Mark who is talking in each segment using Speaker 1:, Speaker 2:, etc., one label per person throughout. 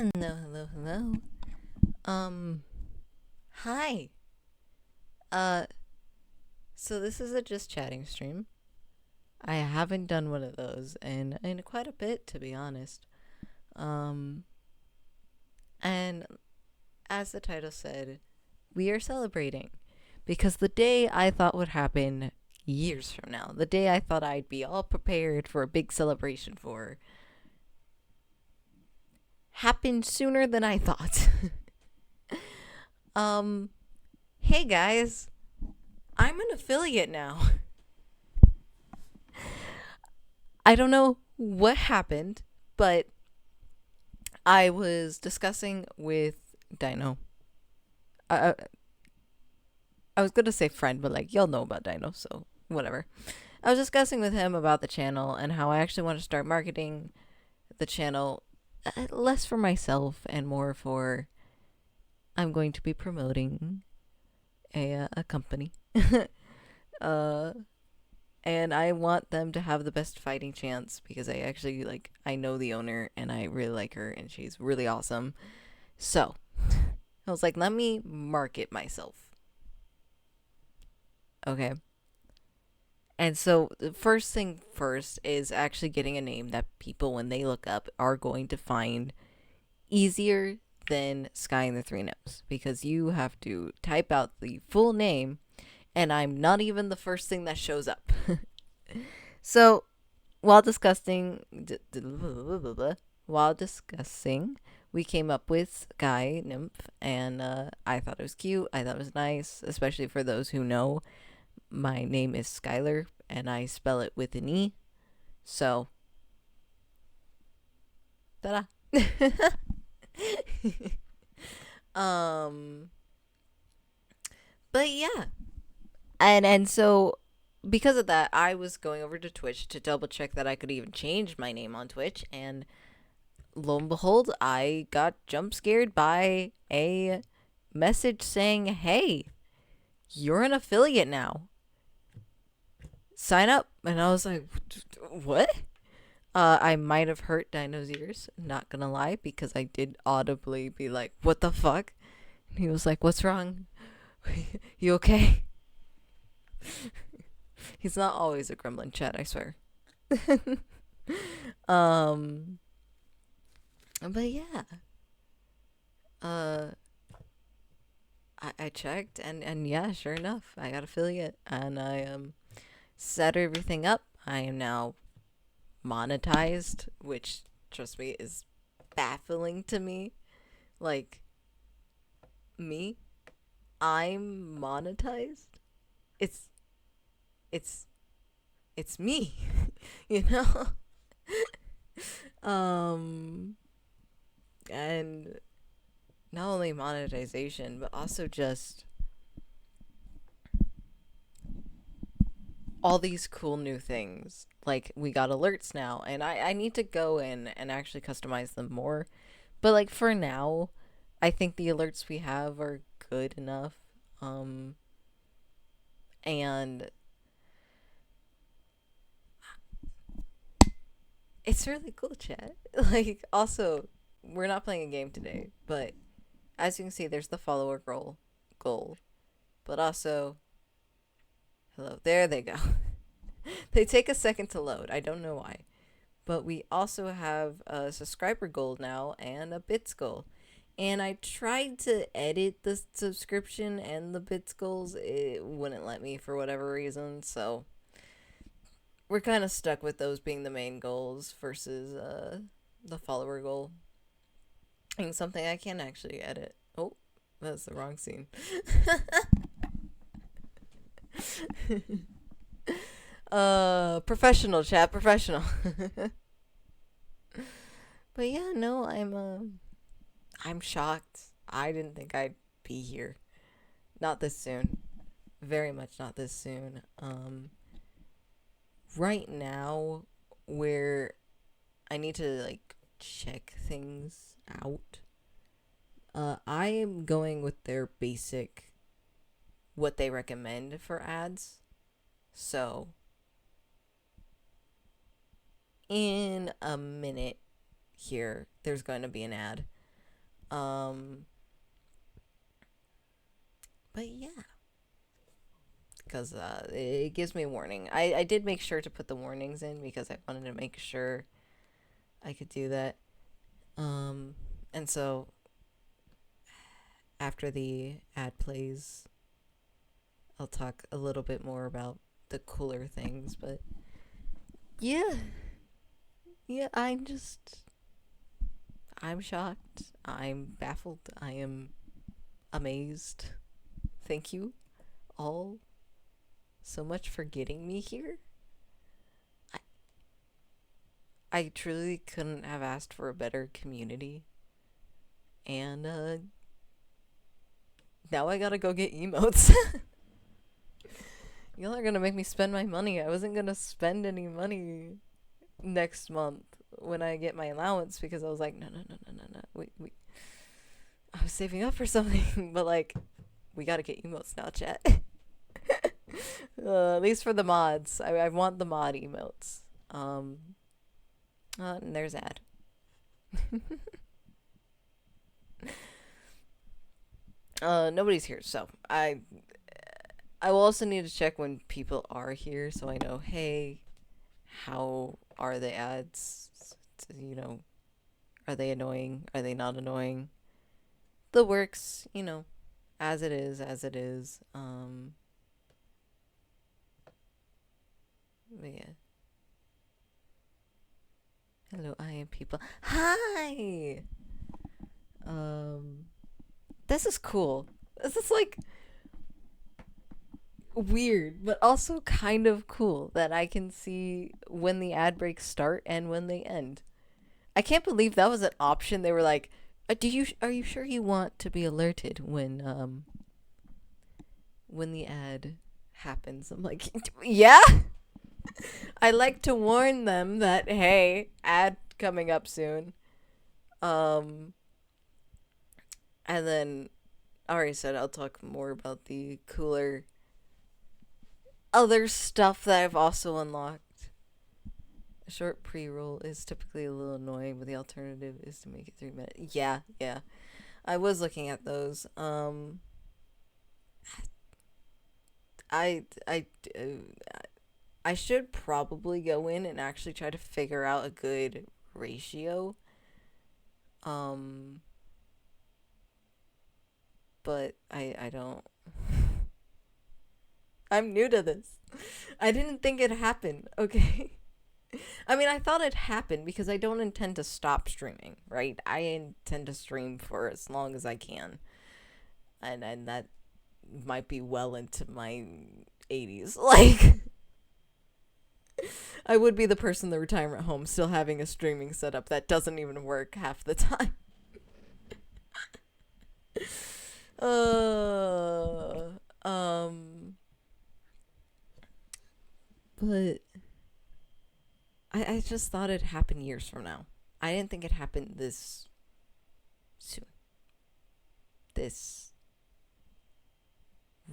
Speaker 1: Hello, hello, hello. Hi. Uh, so this is a just chatting stream. I haven't done one of those in quite a bit, to be honest. Um, and as the title said, we are celebrating because the day I thought would happen years from now, the day I thought I'd be all prepared for a big celebration for, happened sooner than I thought. um, hey guys, I'm an affiliate now. I don't know what happened, but I was discussing with Dino. I, I was gonna say friend, but like y'all know about Dino, so whatever. I was discussing with him about the channel and how I actually want to start marketing the channel less for myself and more for I'm going to be promoting a company. uh and I want them to have the best fighting chance because I actually I know the owner and I really like her and she's really awesome. So, I was like, let me market myself. Okay. And so, the first thing first is actually getting a name that people, when they look up, are going to find easier than Sky and the Three Gnomes. Because you have to type out the full name, and I'm not even the first thing that shows up. So, while discussing, while discussing, we came up with Sky Nymph, and I thought it was cute. I thought it was nice, especially for those who know. My name is Skylar, and I spell it with an E. So, ta-da. um, but yeah, and so because of that, I was going over to Twitch to double check that I could even change my name on Twitch, and lo and behold, I got jump scared by a message saying, "Hey, you're an affiliate now. Sign up." And I was like, "What?" I might have hurt Dino's ears, not gonna lie, because I did audibly be like, "What the fuck?" And he was like, "What's wrong? You okay?" He's not always a gremlin, chat, I swear. um, but yeah, uh, I checked and yeah, sure enough, I got affiliate and I set everything up. I am now monetized, which trust me is baffling to me. Like me, I'm monetized. It's it's it's me, you know. um, and not only monetization, but also just all these cool new things. Like we got alerts now, and I need to go in and actually customize them more. But like for now, I think the alerts we have are good enough. Um, and it's really cool, chat. Like also, we're not playing a game today, but as you can see, there's the follower goal, but also hello. There they go. They take a second to load. I don't know why. But we also have a subscriber goal now and a bits goal. And I tried to edit the subscription and the bits goals. It wouldn't let me for whatever reason. So we're kind of stuck with those being the main goals versus the follower goal. And something I can actually edit. Oh, that's the wrong scene. Professional chat, professional. But yeah, no, I'm shocked. I didn't think I'd be here. Not this soon. Very much not this soon. Right now, where I need to like check things out. I am going with their basic, what they recommend for ads. So, in a minute here, there's going to be an ad. Um, but yeah, because it gives me a warning. I did make sure to put the warnings in because I wanted to make sure I could do that. And so after the ad plays, I'll talk a little bit more about the cooler things, but yeah. Yeah, I'm shocked. I'm baffled. I am amazed. Thank you all so much for getting me here. I, I truly couldn't have asked for a better community. And now I gotta go get emotes. Y'all are gonna make me spend my money. I wasn't gonna spend any money next month when I get my allowance because I was like, no. We I was saving up for something, but like, we gotta get emotes now, chat. At least for the mods. I want the mod emotes. And there's ad. Nobody's here, so I will also need to check when people are here so I know, hey, how are the ads? You know, are they annoying? Are they not annoying? The works, you know, as it is, as it is. But yeah. Hello, I am people. Hi! This is cool. This is like weird, but also kind of cool that I can see when the ad breaks start and when they end. I can't believe that was an option. They were like, are you sure you want to be alerted when the ad happens?" I'm like, "Yeah." I like to warn them that, hey, ad coming up soon. And then I already said I'll talk more about the cooler other stuff that I've also unlocked. A short pre-roll is typically a little annoying, but the alternative is to make it 3 minutes. Yeah. I was looking at those. I should probably go in and actually try to figure out a good ratio. But I don't. I'm new to this. I didn't think it happened, okay? I mean, I thought it happened because I don't intend to stop streaming, right? I intend to stream for as long as I can. And that might be well into my 80s. Like, I would be the person in the retirement home still having a streaming setup that doesn't even work half the time. But I just thought it happened years from now. I didn't think it happened this soon. This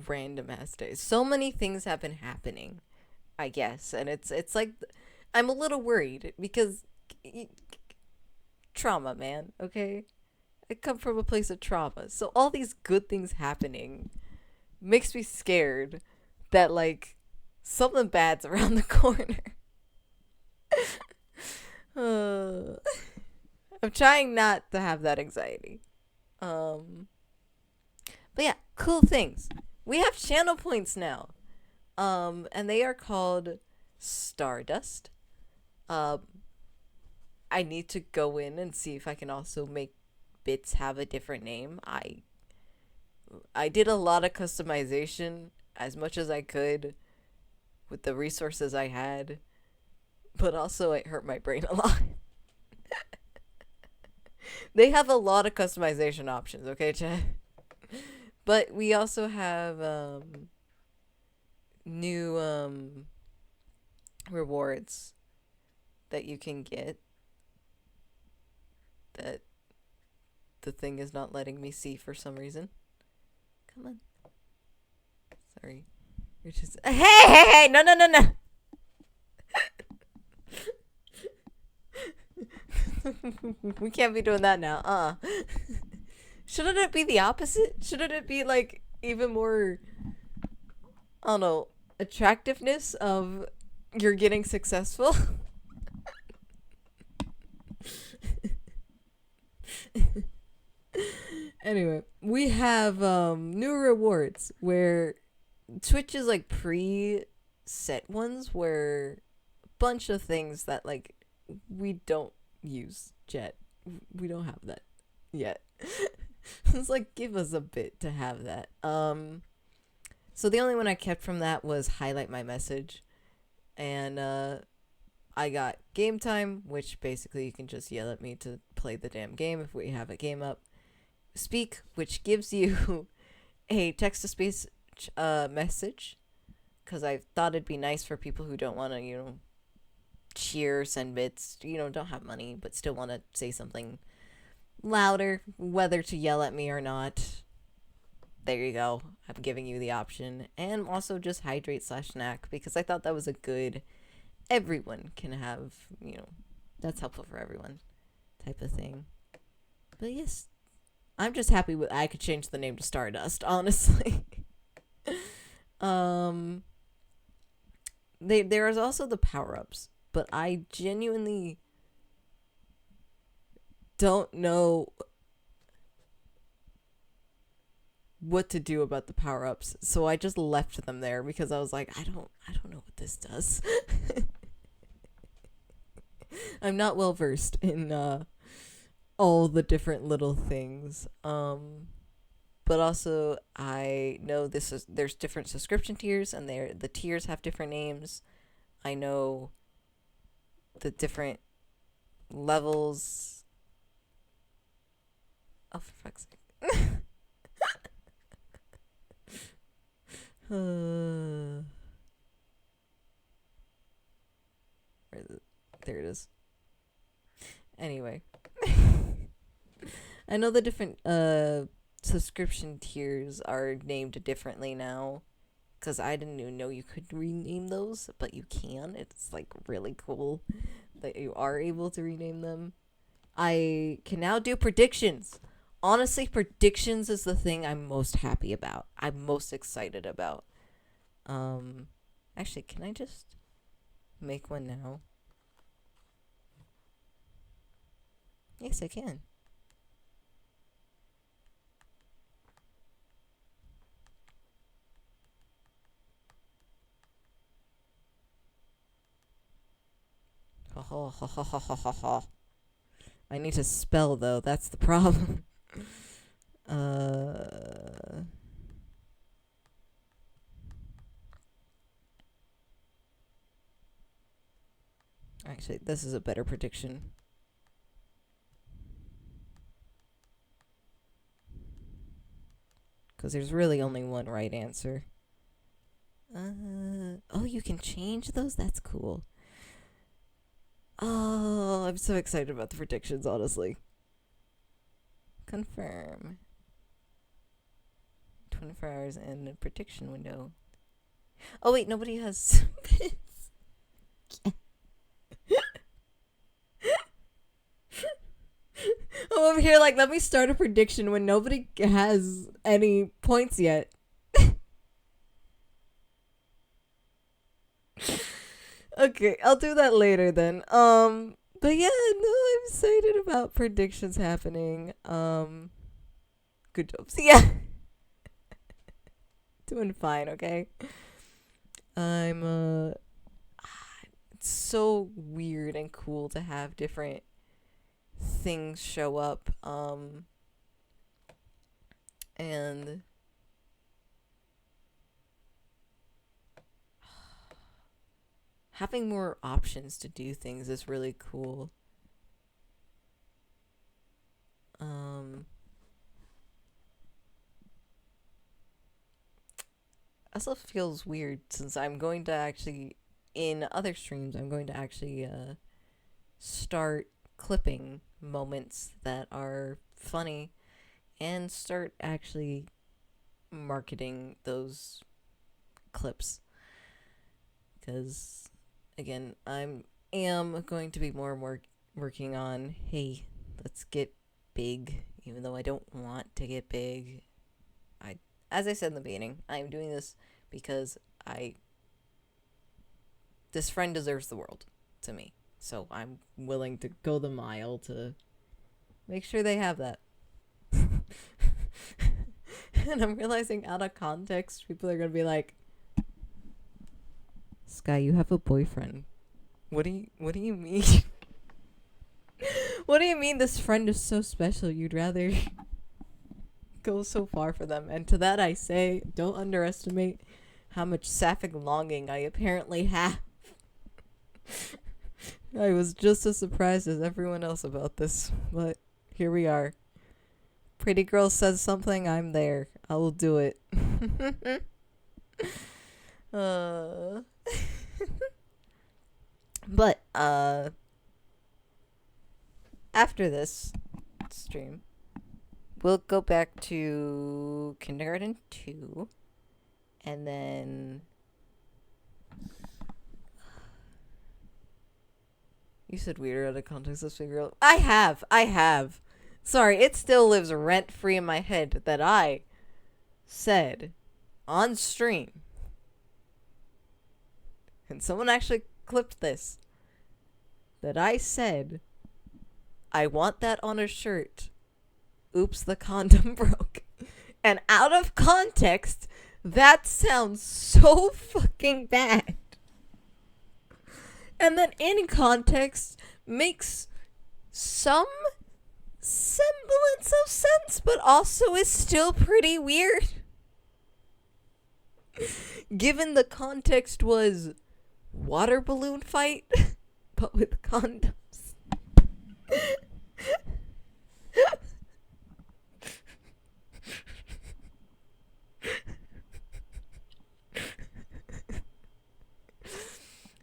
Speaker 1: random ass day. So many things have been happening, I guess, and it's like I'm a little worried because trauma, man. Okay, I come from a place of trauma, so all these good things happening makes me scared that like something bad's around the corner. I'm trying not to have that anxiety. But yeah, cool things. We have channel points now. And they are called Stardust. I need to go in and see if I can also make bits have a different name. I did a lot of customization as much as I could with the resources I had, but also it hurt my brain a lot. They have a lot of customization options, okay, chat? But we also have new rewards that you can get that the thing is not letting me see for some reason. Come on. Sorry. You're just hey, no. We can't be doing that now. Shouldn't it be the opposite? Shouldn't it be like even more, I don't know, attractiveness of you're getting successful? Anyway, we have new rewards where Twitch is like pre-set ones where a bunch of things that like we don't use yet. We don't have that yet. It's like give us a bit to have that. So the only one I kept from that was highlight my message, and I got game time, which basically you can just yell at me to play the damn game if we have a game up. Speak, which gives you a text to speech message, because I thought it'd be nice for people who don't want to, cheer, send bits, don't have money, but still want to say something louder, whether to yell at me or not. There you go. I'm giving you the option. And also just hydrate / snack, because I thought that was a good, everyone can have, that's helpful for everyone type of thing. But yes, I'm just happy with I could change the name to Stardust, honestly. There is also the power-ups, but I genuinely don't know what to do about the power-ups, so I just left them there because I was like, I don't know what this does. I'm not well versed in all the different little things. But also I know there's different subscription tiers, and the tiers have different names. I know the different levels. Oh, for fuck's sake. Where is it? There it is. Anyway. I know the different subscription tiers are named differently now, because I didn't even know you could rename those, but you can. It's like really cool that you are able to rename them. I can now do predictions. Honestly, predictions is the thing I'm most happy about. I'm most excited about. Actually, can I just make one now? Yes, I can. Ha ha ha ha ha ha ha. I need to spell though, that's the problem. Actually, this is a better prediction. Because there's really only one right answer. Oh, you can change those? That's cool. Oh, I'm so excited about the predictions, honestly. Confirm. 24 hours in the prediction window. Oh, wait, nobody has bits. I'm over here like, let me start a prediction when nobody has any points yet. Okay, I'll do that later then. But yeah, no, I'm excited about predictions happening. Good jobs. Yeah. Doing fine, okay? I'm it's so weird and cool to have different things show up. And having more options to do things is really cool. Also feels weird since I'm going to actually, in other streams, I'm going to actually start clipping moments that are funny and start actually marketing those clips. Because, again, am going to be more and more working on, hey, let's get big, even though I don't want to get big. As I said in the beginning, I'm doing this because this friend deserves the world to me. So I'm willing to go the mile to make sure they have that. And I'm realizing out of context, people are going to be like, Sky, you have a boyfriend. What do you mean? What do you mean this friend is so special? You'd rather go so far for them. And to that I say, don't underestimate how much sapphic longing I apparently have. I was just as surprised as everyone else about this, but here we are. Pretty girl says something, I'm there. I will do it. But after this stream, we'll go back to Kindergarten 2, and then you said weird out of context. Let's figure out. I have. Sorry, it still lives rent free in my head that I said on stream, and someone actually clipped this, that I said, I want that on a shirt. Oops, the condom broke. And out of context, that sounds so fucking bad. And then in context, makes some semblance of sense, but also is still pretty weird. Given the context was water balloon fight, but with condoms.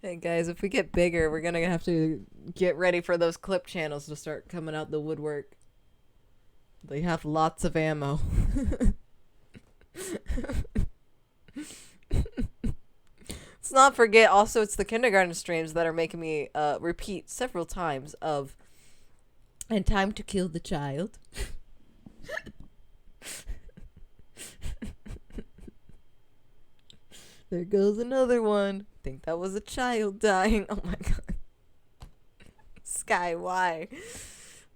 Speaker 1: Hey guys, if we get bigger, we're gonna have to get ready for those clip channels to start coming out the woodwork. They have lots of ammo. Let's not forget, also, it's the kindergarten streams that are making me repeat several times of, and time to kill the child. There goes another one. Think that was a child dying. Oh my god. Sky, why?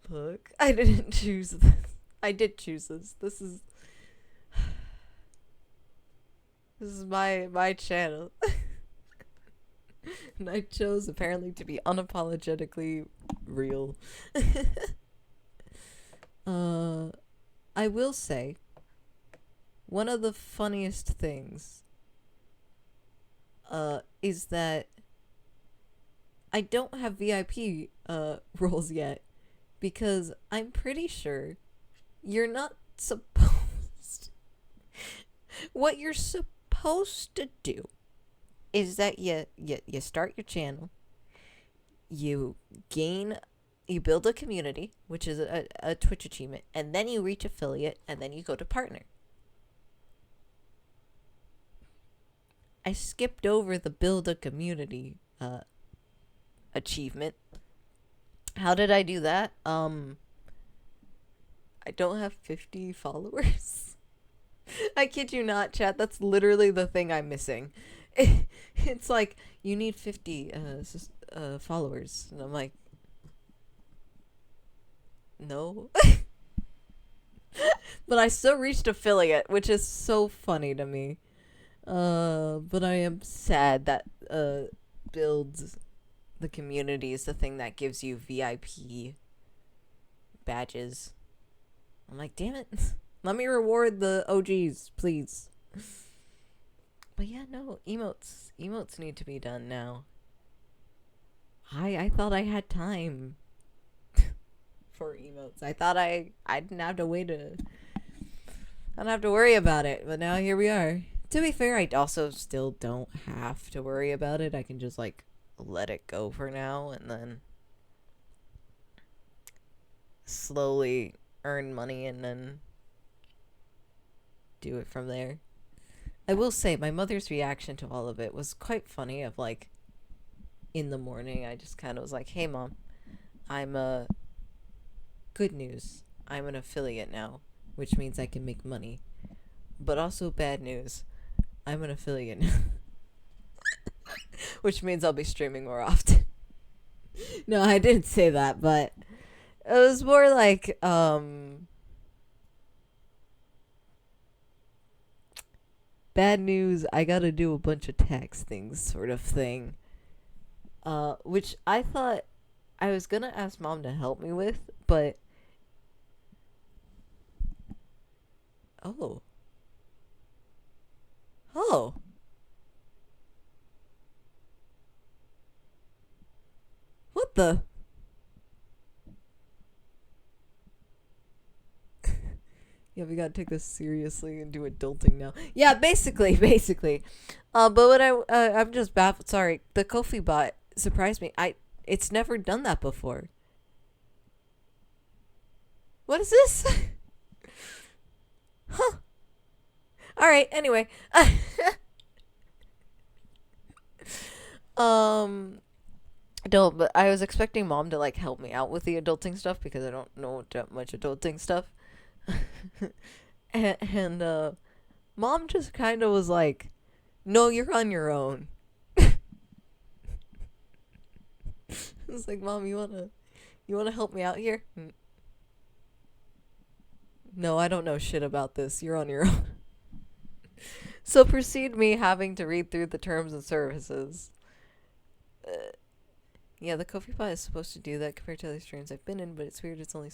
Speaker 1: Look, I didn't choose this. I did choose this. This is my channel. And I chose apparently to be unapologetically real. I will say, one of the funniest things is that I don't have VIP roles yet, because I'm pretty sure you're not supposed. What you're supposed to do is that you start your channel, you build a community, which is a Twitch achievement, and then you reach affiliate, and then you go to partner. I skipped over the build a community achievement. How did I do that? I don't have 50 followers. I kid you not, chat. That's literally the thing I'm missing. It's like, you need 50 followers. And I'm like, no. But I still reached affiliate, which is so funny to me. But I am sad that builds the community is the thing that gives you VIP badges. I'm like, damn it. Let me reward the OGs, please. But yeah, no, emotes need to be done now. I thought I had time for emotes. I thought I didn't have to wait I don't have to worry about it, but now here we are. To be fair, I also still don't have to worry about it. I can just, like, let it go for now and then slowly earn money and then do it from there. I will say, my mother's reaction to all of it was quite funny. Of, like, in the morning, I just kind of was like, hey, Mom, good news. I'm an affiliate now, which means I can make money. But also bad news. I'm an affiliate now. Which means I'll be streaming more often. No, I didn't say that, but it was more like, bad news, I gotta do a bunch of tax things sort of thing. Which I thought I was gonna ask mom to help me with, but... Oh. Oh. What the? Yeah, we gotta take this seriously and do adulting now. Yeah, basically. But what I'm just baffled. Sorry, the Kofi bot surprised me. It's never done that before. What is this? Huh. All right. Anyway. No, but I was expecting mom to like help me out with the adulting stuff because I don't know that much adulting stuff. and mom just kind of was like, "No, you're on your own." It's like, "Mom, you wanna help me out here?" No, I don't know shit about this. You're on your own. So proceed me having to read through the terms and services. Yeah, the Kofi bot is supposed to do that compared to other streams I've been in, but it's weird it's only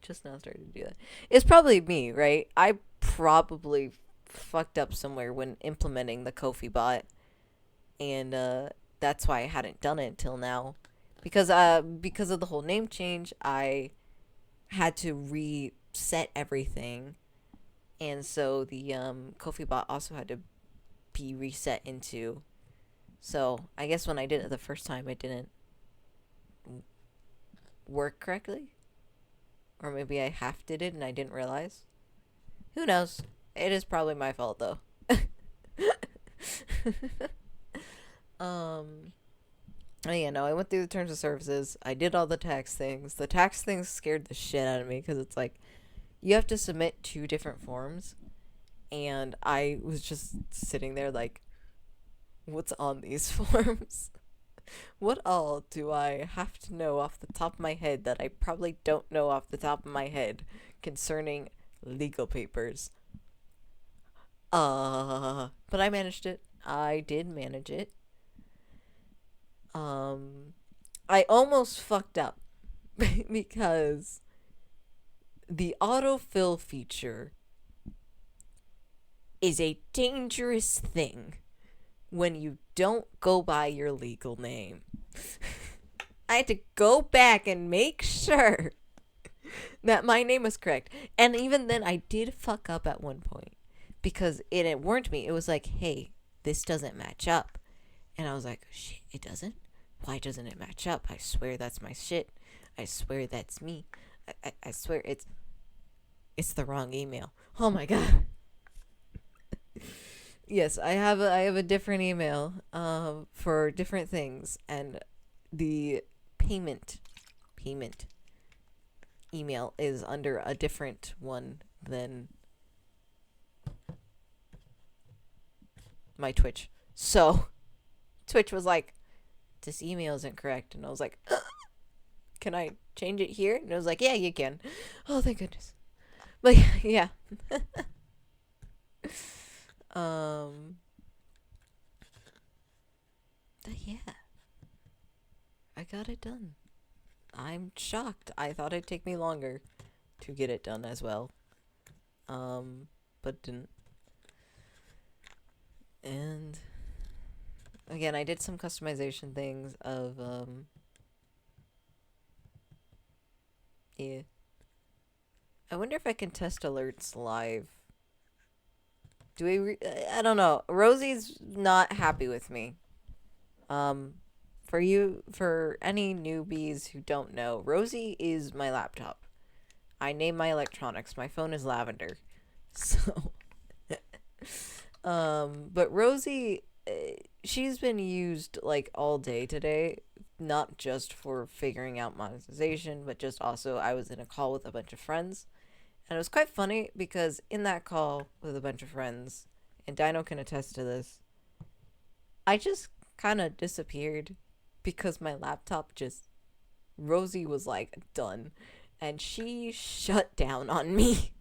Speaker 1: just now started to do that. It's probably me, right? I probably fucked up somewhere when implementing the Kofi bot, and that's why I hadn't done it until now. Because of the whole name change, I had to reset everything, and so the Kofi bot also had to be reset into. So I guess when I did it the first time, it didn't work correctly, or maybe I half did it and I didn't realize. Who knows? It is probably my fault though. Oh yeah, no, I went through the terms of services. I did all the tax things. The tax things scared the shit out of me because it's like you have to submit 2 different forms, and I was just sitting there like, what's on these forms? What all do I have to know off the top of my head that I probably don't know off the top of my head concerning legal papers? But I managed it. I did manage it. I almost fucked up because the autofill feature is a dangerous thing when you don't go by your legal name. I had to go back and make sure that my name was correct. And even then, I did fuck up at one point because it warned me. It was like, hey, this doesn't match up. And I was like, shit, it doesn't? Why doesn't it match up? I swear that's my shit. I swear that's me. I swear it's the wrong email. Oh my god. Yes, I have a different email for different things, and the payment email is under a different one than my Twitch. So Twitch was like, this email isn't correct, and I was like, can I change it here? And it was like, yeah, you can. Oh, thank goodness. But yeah. But yeah, I got it done. I'm shocked. I thought it'd take me longer to get it done as well. But didn't. And again, I did some customization things of, yeah. I wonder if I can test alerts live. I don't know. Rosie's not happy with me. For any newbies who don't know, Rosie is my laptop. I name my electronics. My phone is Lavender. So, but Rosie, she's been used like all day today not just for figuring out monetization, but just also I was in a call with a bunch of friends. And it was quite funny because in that call with a bunch of friends, and Dino can attest to this, I just kind of disappeared because my laptop just, Rosie was like, done. And she shut down on me.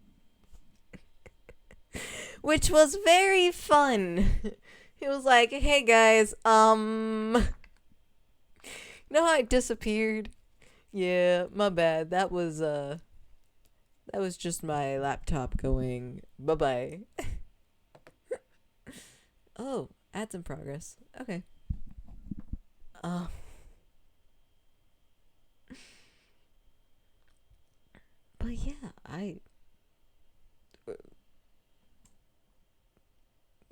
Speaker 1: Which was very fun. He was like, hey guys, no, I disappeared. Yeah, my bad. That was just my laptop going bye-bye. Oh, ads in progress. Okay. Uh but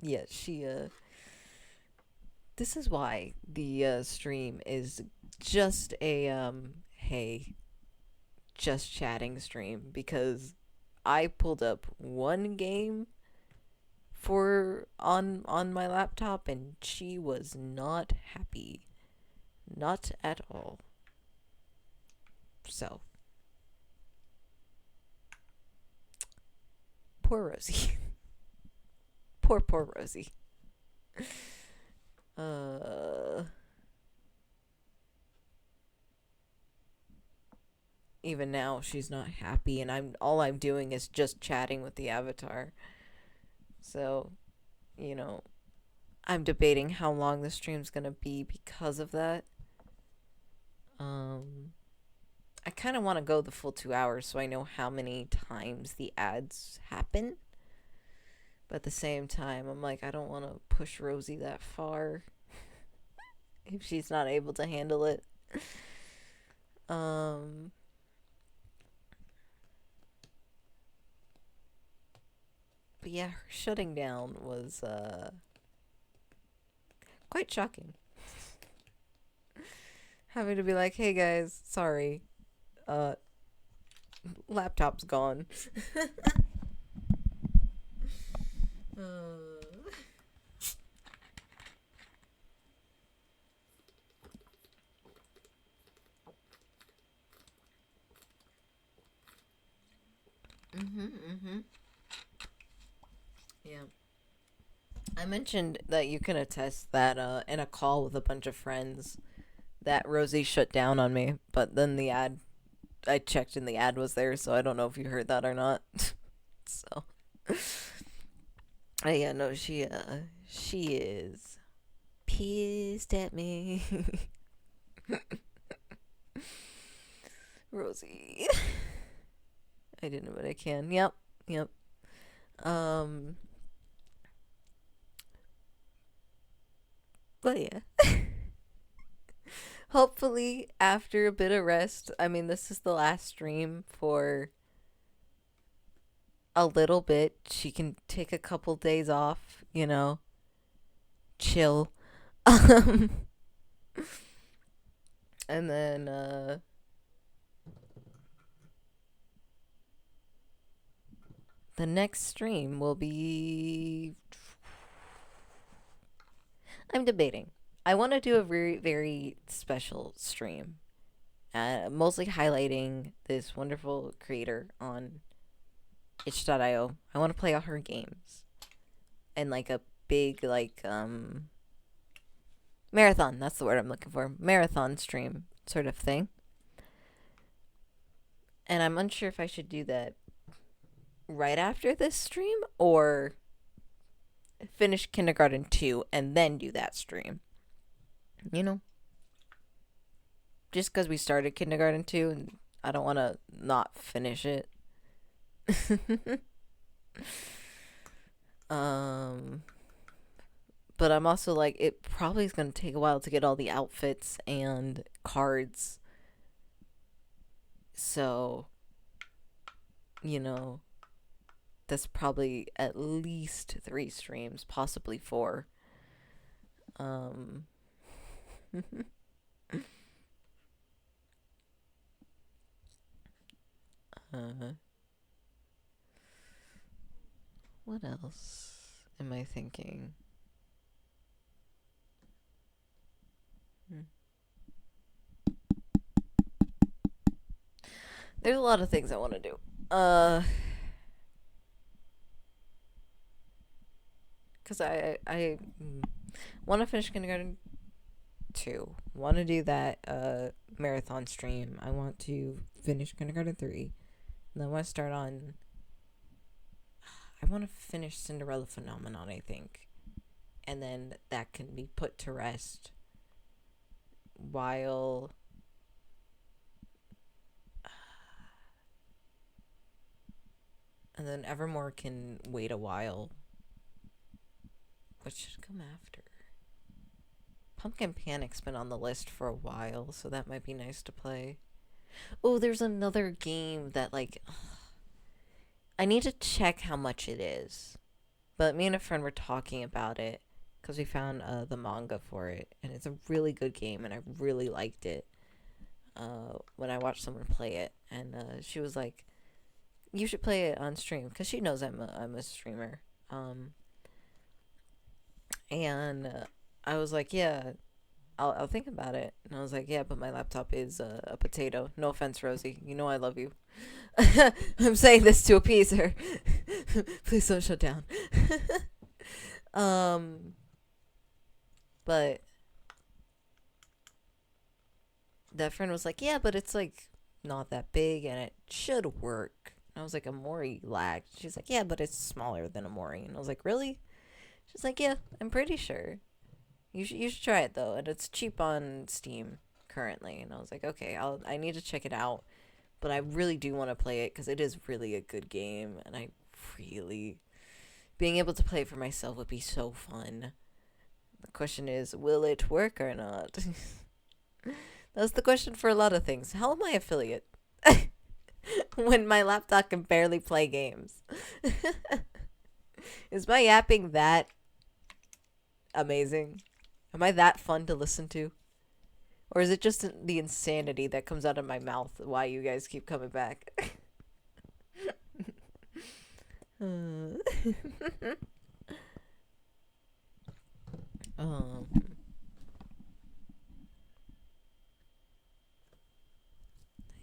Speaker 1: yeah, she this is why the stream is just a hey, just chatting stream, because I pulled up one game for on my laptop and she was not happy. Not at all. So, poor Rosie. Poor Rosie. Even now she's not happy and I'm doing is just chatting with the avatar. So, you know, I'm debating how long the stream's gonna be because of that. I kind of want to go the full 2 hours so I know how many times the ads happen. But at the same time, I'm like, I don't want to push Rosie that far if she's not able to handle it. But yeah, her shutting down was quite shocking. Having to be like, hey guys, sorry. Laptop's gone. Yeah. I mentioned that you can attest that in a call with a bunch of friends that Rosie shut down on me, but then the ad, I checked and the ad was there, so I don't know if you heard that or not. So, yeah, no, she is pissed at me. Rosie. I didn't, but I can. Yep. But yeah. Hopefully, after a bit of rest, I mean, this is the last stream for a little bit. She can take a couple days off, chill. And then, the next stream will be. I'm debating. I want to do a very, very special stream. Mostly highlighting this wonderful creator on itch.io. I want to play all her games. And like a big, marathon. That's the word I'm looking for. Marathon stream sort of thing. And I'm unsure if I should do that right after this stream or finish Kindergarten 2 and then do that stream. Just because we started Kindergarten 2 and I don't want to not finish it. But I'm also like, it probably is going to take a while to get all the outfits and cards. So, that's probably at least 3 streams, possibly 4. What else am I thinking? There's a lot of things I want to do. Because I want to finish Kindergarten 2. Want to do that marathon stream. I want to finish Kindergarten 3. And then I want to start on... I want to finish Cinderella Phenomenon, I think. And then that can be put to rest while... And then Evermore can wait a while. What should come after? Pumpkin Panic's been on the list for a while, so that might be nice to play. Oh, there's another game that, like... I need to check how much it is. But me and a friend were talking about it because we found the manga for it. And it's a really good game, and I really liked it when I watched someone play it. And she was like, you should play it on stream, because she knows I'm a streamer. And I was like, yeah, I'll think about it. And I was like, yeah, but my laptop is a potato. No offense, Rosie. You know I love you. I'm saying this to appease her. Please don't shut down. But that friend was like, yeah, but it's like not that big and it should work. And I was like, Amori lagged. She's like, yeah, but it's smaller than Amori. And I was like, really? She's like, yeah, I'm pretty sure. You should try it though, and it's cheap on Steam currently. And I was like, okay, I need to check it out, but I really do want to play it because it is really a good game, and I really being able to play it for myself would be so fun. The question is, will it work or not? That's the question for a lot of things. How am I affiliate? When my laptop can barely play games. Is my yapping that amazing? Am I that fun to listen to? Or is it just the insanity that comes out of my mouth why you guys keep coming back?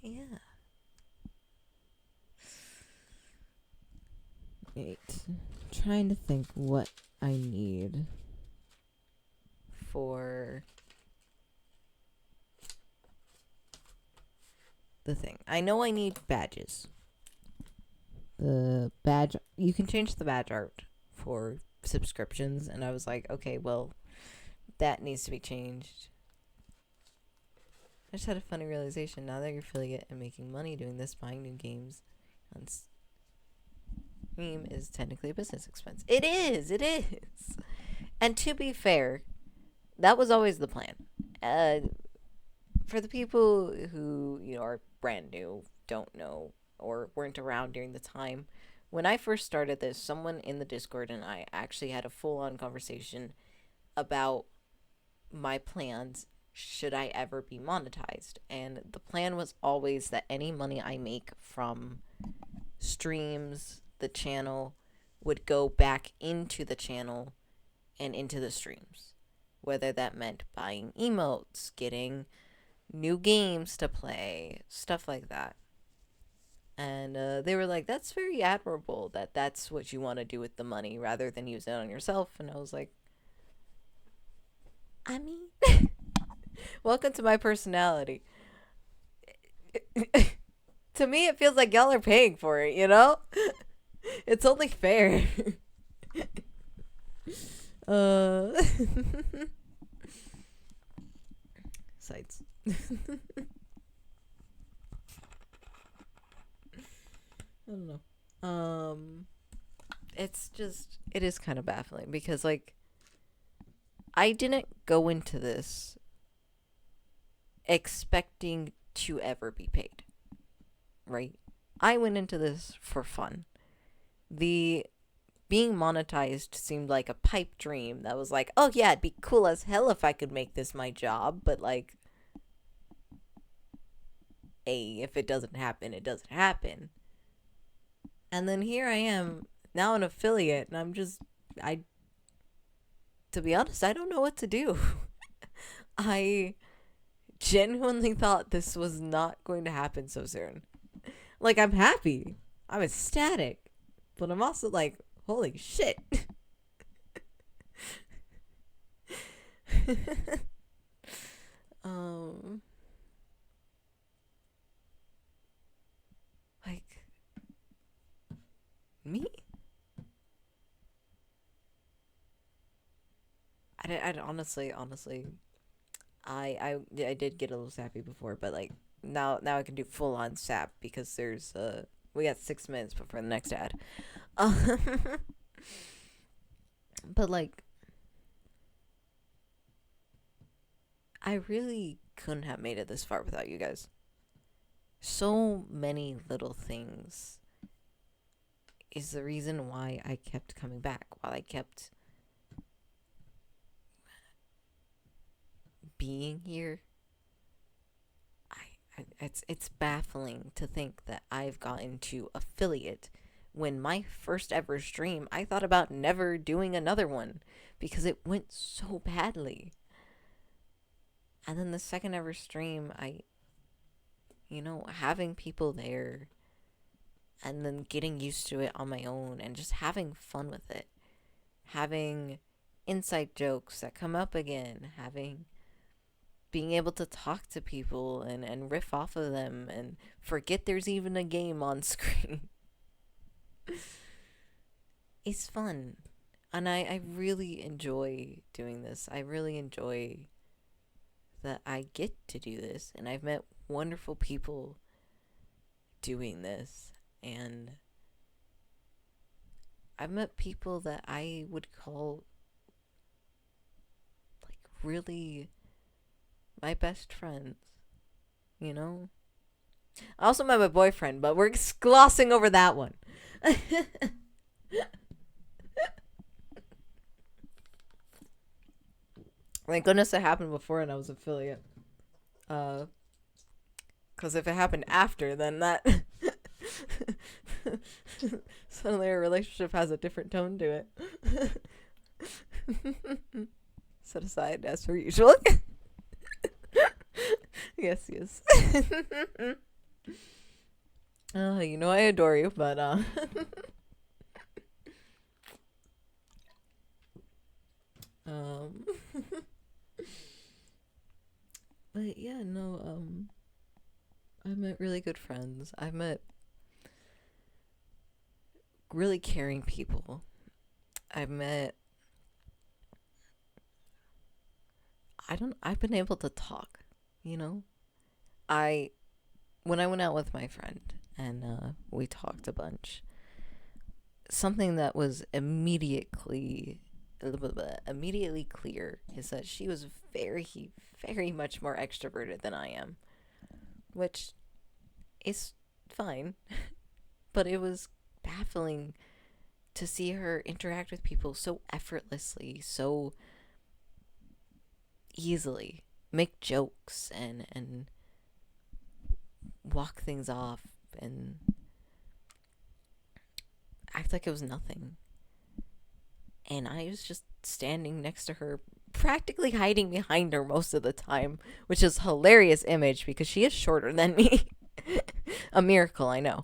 Speaker 1: Yeah. Wait. Trying to think what I need for the thing. I know I need badges. The badge, you can change the badge art for subscriptions, and I was like, okay, well, that needs to be changed. I just had a funny realization. Now that you're affiliate and making money doing this, buying new games on Steam is technically a business expense. It is. And to be fair, that was always the plan. For the people who, are brand new, don't know, or weren't around during the time, when I first started this, someone in the Discord and I actually had a full-on conversation about my plans should I ever be monetized. And the plan was always that any money I make from streams, the channel, would go back into the channel and into the streams. Whether that meant buying emotes, getting new games to play, stuff like that. And they were like, that's very admirable that that's what you want to do with the money rather than use it on yourself. And I was like, I mean, welcome to my personality. To me, it feels like y'all are paying for it, It's only fair. Sites. I don't know. It is kind of baffling because, like, I didn't go into this expecting to ever be paid, right? I went into this for fun. The being monetized seemed like a pipe dream that was like, oh yeah, it'd be cool as hell if I could make this my job, but like, if it doesn't happen, it doesn't happen. And then here I am, now an affiliate, and to be honest, I don't know what to do. I genuinely thought this was not going to happen so soon. Like, I'm happy. I'm ecstatic. But I'm also like, holy shit. um, like, me? I honestly, I did get a little sappy before, but like now I can do full on sap because there's we got 6 minutes before the next ad. But like I really couldn't have made it this far without you guys. So many little things is the reason why I kept coming back, why I kept being here. It's baffling to think that I've gotten to affiliate when my first ever stream I thought about never doing another one because it went so badly. And then the second ever stream, having people there and then getting used to it on my own and just having fun with it. Having inside jokes that come up again, being able to talk to people and riff off of them and forget there's even a game on screen. It's fun. And I really enjoy doing this. I really enjoy that I get to do this. And I've met wonderful people doing this. And I've met people that I would call like really my best friends, you know? I also met my boyfriend, but we're glossing over that one. Thank goodness it happened before and I was affiliate. Because if it happened after, then that suddenly our relationship has a different tone to it. Set aside as per usual. Yes. I adore you, but but yeah, no, I met really good friends. I met really caring people. I've been able to talk, you know? When I went out with my friend and we talked a bunch, something that was immediately clear is that she was very, very much more extroverted than I am, which is fine, but it was baffling to see her interact with people so effortlessly, so easily, make jokes and walk things off and act like it was nothing. And I was just standing next to her, practically hiding behind her most of the time, which is a hilarious image because she is shorter than me. A miracle, I know.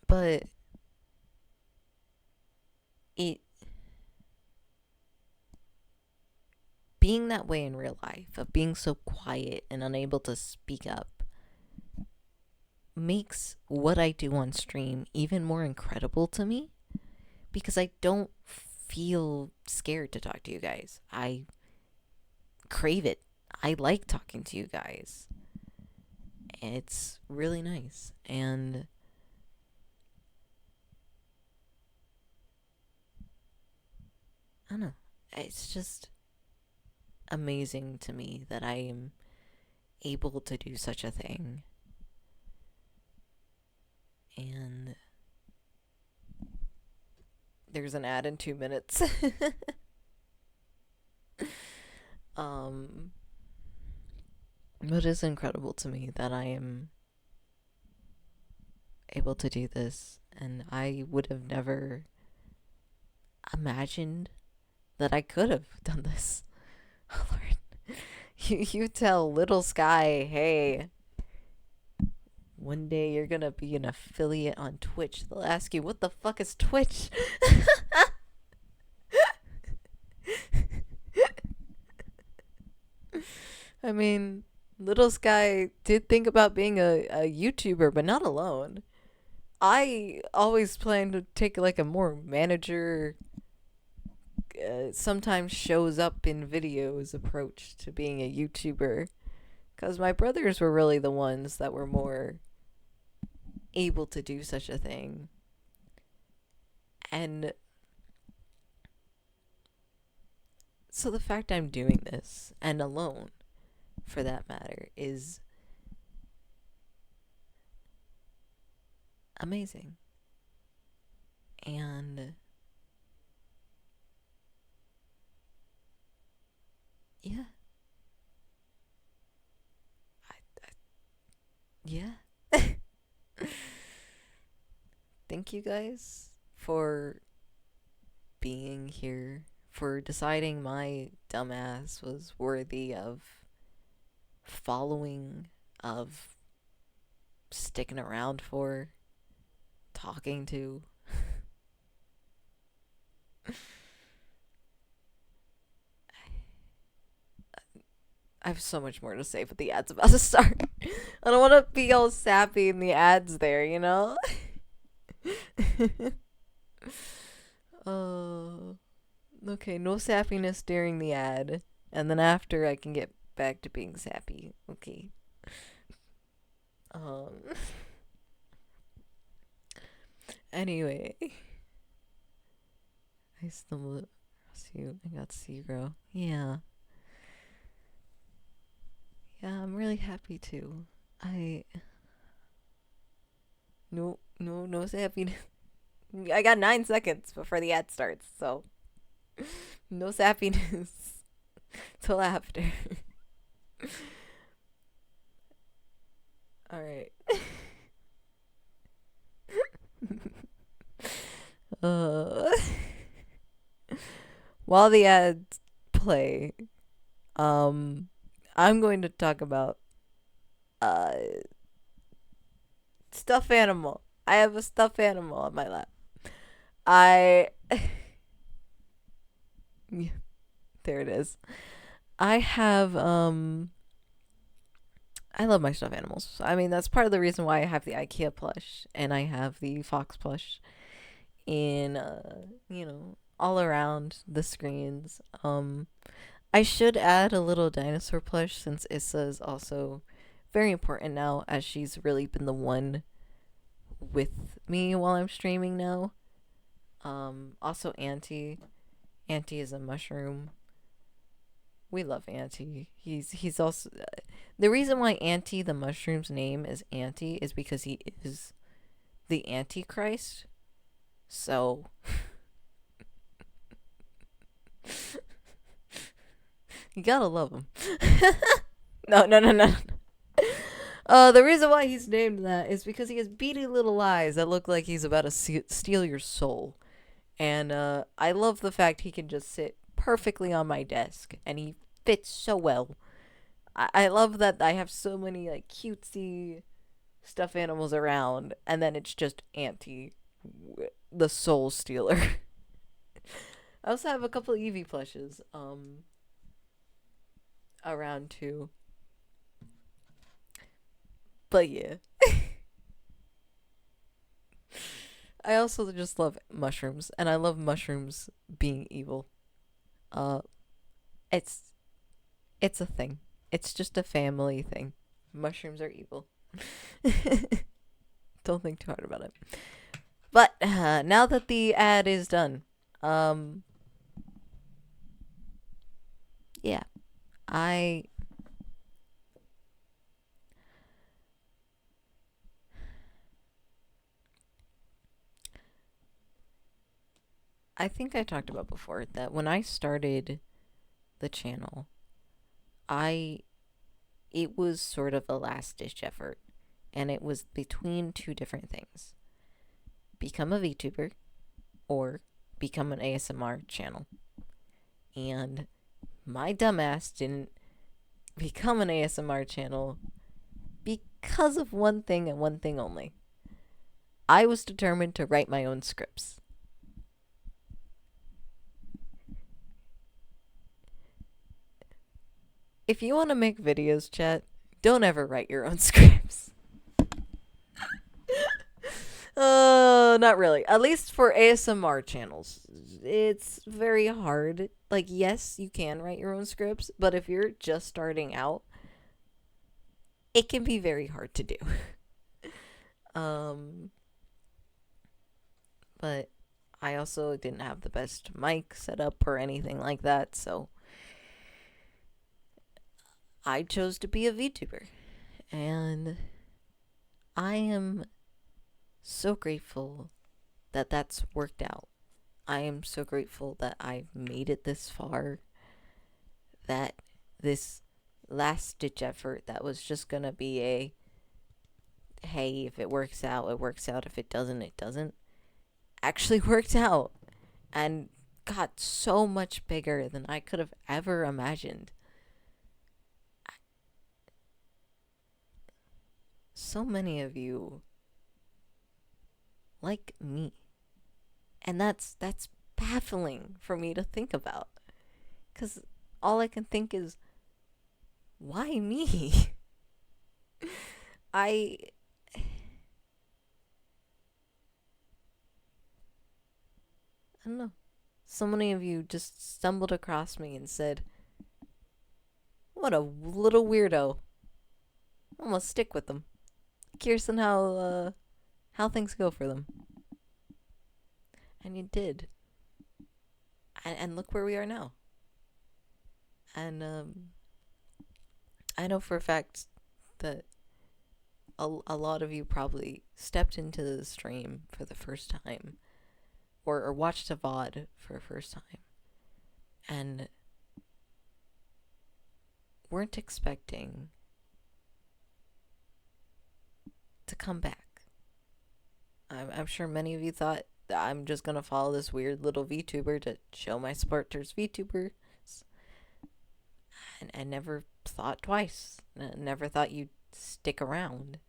Speaker 1: But being that way in real life, of being so quiet and unable to speak up, makes what I do on stream even more incredible to me because I don't feel scared to talk to you guys. I crave it. I like talking to you guys. It's really nice. And I don't know. It's just amazing to me that I am able to do such a thing. And there's an ad in 2 minutes. But it's incredible to me that I am able to do this, and I would have never imagined that I could have done this. Oh Lord. You tell Little Sky, hey, one day you're gonna be an affiliate on Twitch. They'll ask you, what the fuck is Twitch? I mean, Little Sky did think about being a YouTuber, but not alone. I always plan to take like a more manager, sometimes shows up in videos approach to being a YouTuber. Because my brothers were really the ones that were more able to do such a thing. And so the fact I'm doing this, and alone for that matter, is amazing. And yeah, yeah. Thank you guys for being here, for deciding my dumbass was worthy of following, of sticking around for, talking to. I have so much more to say, but the ad's about to start. I don't want to be all sappy in the ads there, you know? Oh, okay, no sappiness during the ad. And then after, I can get back to being sappy. Okay. Um. Anyway. I stumbled across you. I got zero. Yeah. Yeah, I'm really happy too. No, no, no sappiness. I got 9 seconds before the ad starts, so no sappiness till after. Alright. uh, while the ads play, I'm going to talk about uh stuffed animal. I have a stuffed animal on my lap. I yeah, there it is. I have I love my stuffed animals. I mean, that's part of the reason why I have the IKEA plush and I have the Fox plush in all around the screens. I should add a little dinosaur plush since Issa is also very important now, as she's really been the one with me while I'm streaming now. Also Auntie. Auntie is a mushroom. We love Auntie. He's also the reason why Auntie the mushroom's name is Auntie is because he is the Antichrist. So you gotta love him. No. The reason why he's named that is because he has beady little eyes that look like he's about to steal your soul. And I love the fact he can just sit perfectly on my desk and he fits so well. I love that I have so many like cutesy stuffed animals around, and then it's just Auntie, the soul stealer. I also have a couple of Eevee plushes around too. But yeah. I also just love mushrooms, and I love mushrooms being evil. Uh, it's a thing. It's just a family thing. Mushrooms are evil. Don't think too hard about it. But now that the ad is done, yeah, I think I talked about before that when I started the channel, it was sort of a last ditch effort, and it was between two different things: become a VTuber or become an ASMR channel. And my dumbass didn't become an ASMR channel because of one thing and one thing only. I was determined to write my own scripts. If you want to make videos, chat, don't ever write your own scripts. Not really. At least for ASMR channels. It's very hard. Like, yes, you can write your own scripts, but if you're just starting out, it can be very hard to do. But I also didn't have the best mic set up or anything like that, so I chose to be a VTuber. And I am so grateful that that's worked out. I am so grateful that I've made it this far. That this last ditch effort that was just gonna be a, hey, if it works out, it works out. If it doesn't, it doesn't, actually worked out and got so much bigger than I could have ever imagined. So many of you like me. And that's baffling for me to think about. 'Cause all I can think is, why me? I don't know. So many of you just stumbled across me and said, what a little weirdo. I'm gonna stick with them. Curious on how things go for them. And you did. And look where we are now. And I know for a fact that a lot of you probably stepped into the stream for the first time, or watched a VOD for the first time, and weren't expecting to come back. I'm sure many of you thought that I'm just gonna follow this weird little VTuber to show my support towards VTubers, and never thought twice. Never thought you'd stick around.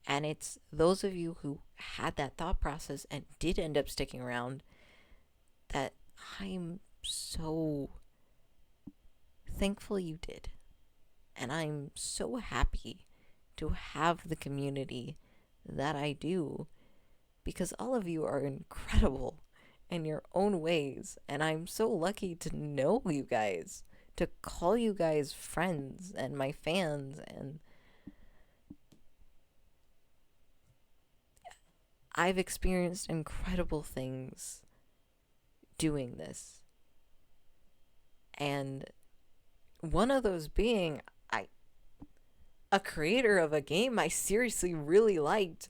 Speaker 1: And it's those of you who had that thought process and did end up sticking around that I'm so thankful you did. And I'm so happy to have the community that I do, because all of you are incredible in your own ways, and I'm so lucky to know you guys, to call you guys friends and my fans. And I've experienced incredible things doing this, and one of those being a creator of a game I seriously really liked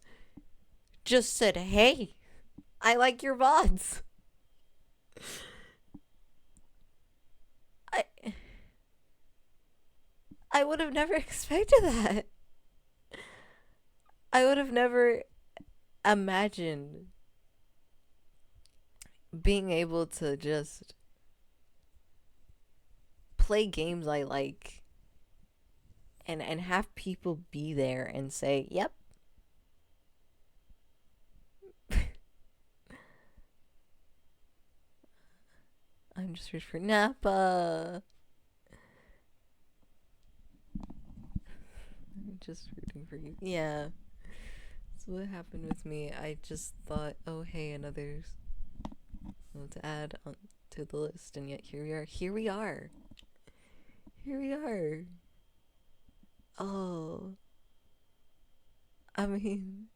Speaker 1: just said, hey, I like your VODs. I would have never expected that. I would have never imagined being able to just play games I like and have people be there and say, yep. I'm just rooting for Nappa. I'm just rooting for you. Yeah. That's what happened with me. I just thought, oh, hey, another to add on to the list, and yet here we are. Here we are. Here we are. Oh. I mean,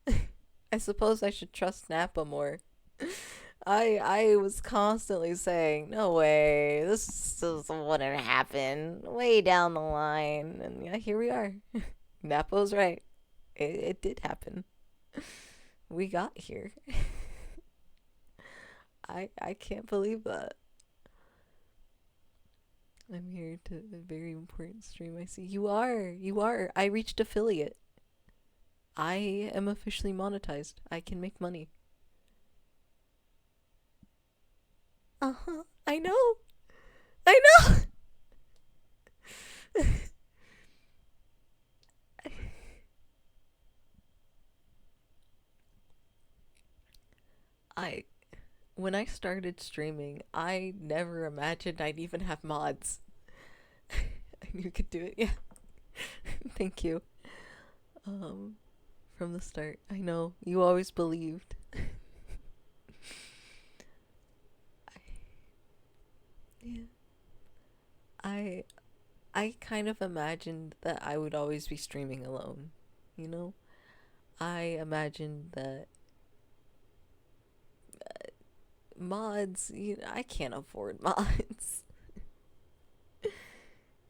Speaker 1: I suppose I should trust Nappa more. I was constantly saying, no way, this wouldn't happen. Way down the line. And yeah, here we are. Nappa's right. It did happen. We got here. I can't believe that. I'm here to a very important stream. I see you are. I reached affiliate. I am officially monetized. I can make money. I know. I when I started streaming, I never imagined I'd even have mods. I knew you could do it. Yeah. Thank you. Um, from the start. I know you always believed. Yeah. I I kind of imagined that I would always be streaming alone. You know? I imagined that mods, I can't afford mods.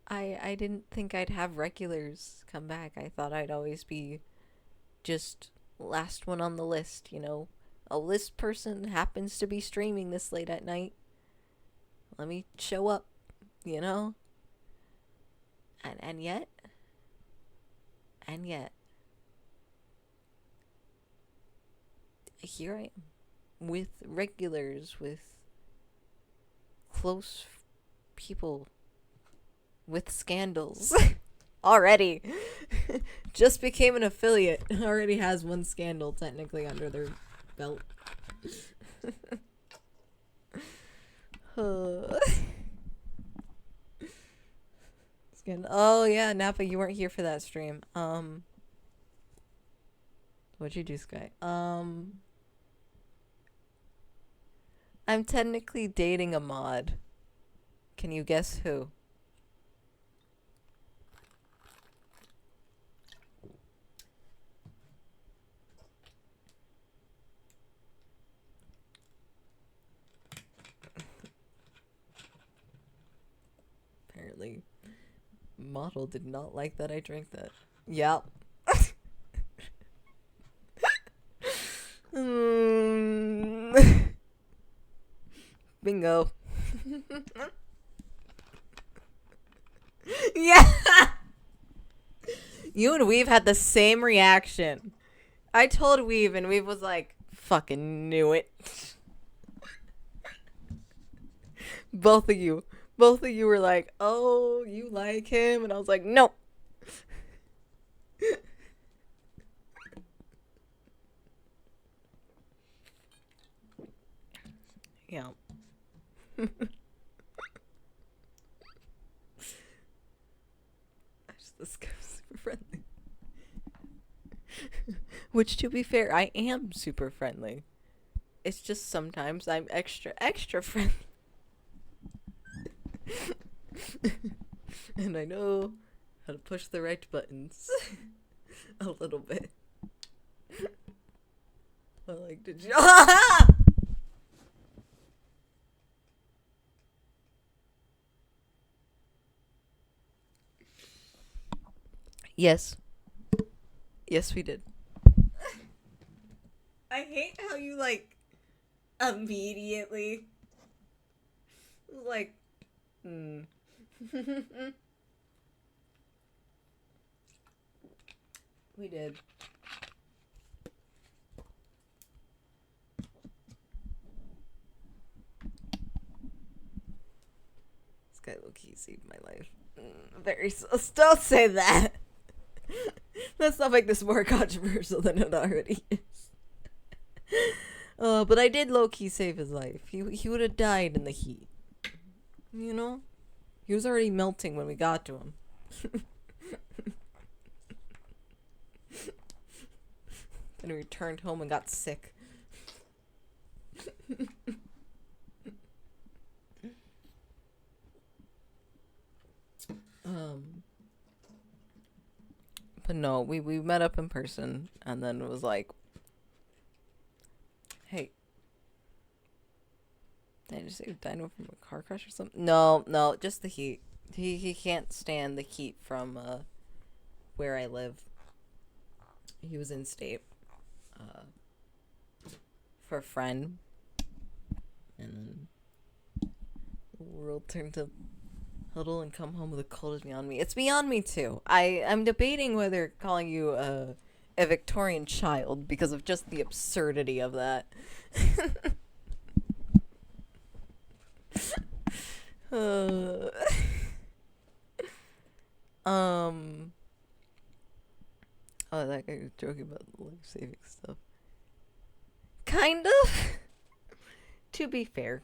Speaker 1: I didn't think I'd have regulars come back. I thought I'd always be just last one on the list, you know. A list person happens to be streaming this late at night. Let me show up, you know? And yet, here I am with regulars, with close people, with scandals. Already. Just became an affiliate. Already has one scandal technically under their belt. Oh yeah, Napa, you weren't here for that stream. What'd you do, Sky? I'm technically dating a mod. Can you guess who? Apparently, model did not like that I drank that. Yep. Bingo. Yeah. You and Weave had the same reaction. I told Weave and Weave was like, fucking knew it. Both of you were like, oh, you like him? And I was like, no. Yeah. This guy's super friendly. Which, to be fair, I am super friendly. It's just sometimes I'm extra friendly. And I know how to push the right buttons. A little bit. I like to Yes. Yes, we did. I hate how you, like, immediately, like, We did. This guy low-key saved my life. Very sus. Don't say that. Let's not make this more controversial than it already is. But I did low-key save his life. He would have died in the heat. You know? He was already melting when we got to him. Then he returned home and got sick. But no, we met up in person, and then it was like, hey, did I just say Dino from a car crash or something? No, just the heat. He can't stand the heat from where I live. He was in state for a friend, and then the world turned to huddle and come home with a cold is beyond me. It's beyond me too. I'm debating whether calling you a Victorian child because of just the absurdity of that. Oh, that guy was joking about the life-saving stuff. Kind of. to be fair,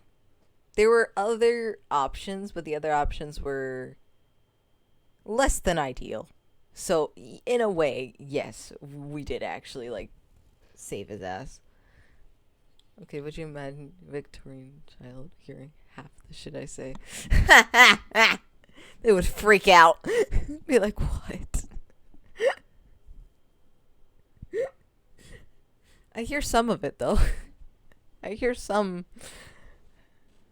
Speaker 1: there were other options, but the other options were less than ideal. So, in a way, yes, we did actually, like, save his ass. Okay, would you imagine Victorian child hearing half the shit I say? They would freak out. Be like, what? I hear some of it, though. I hear some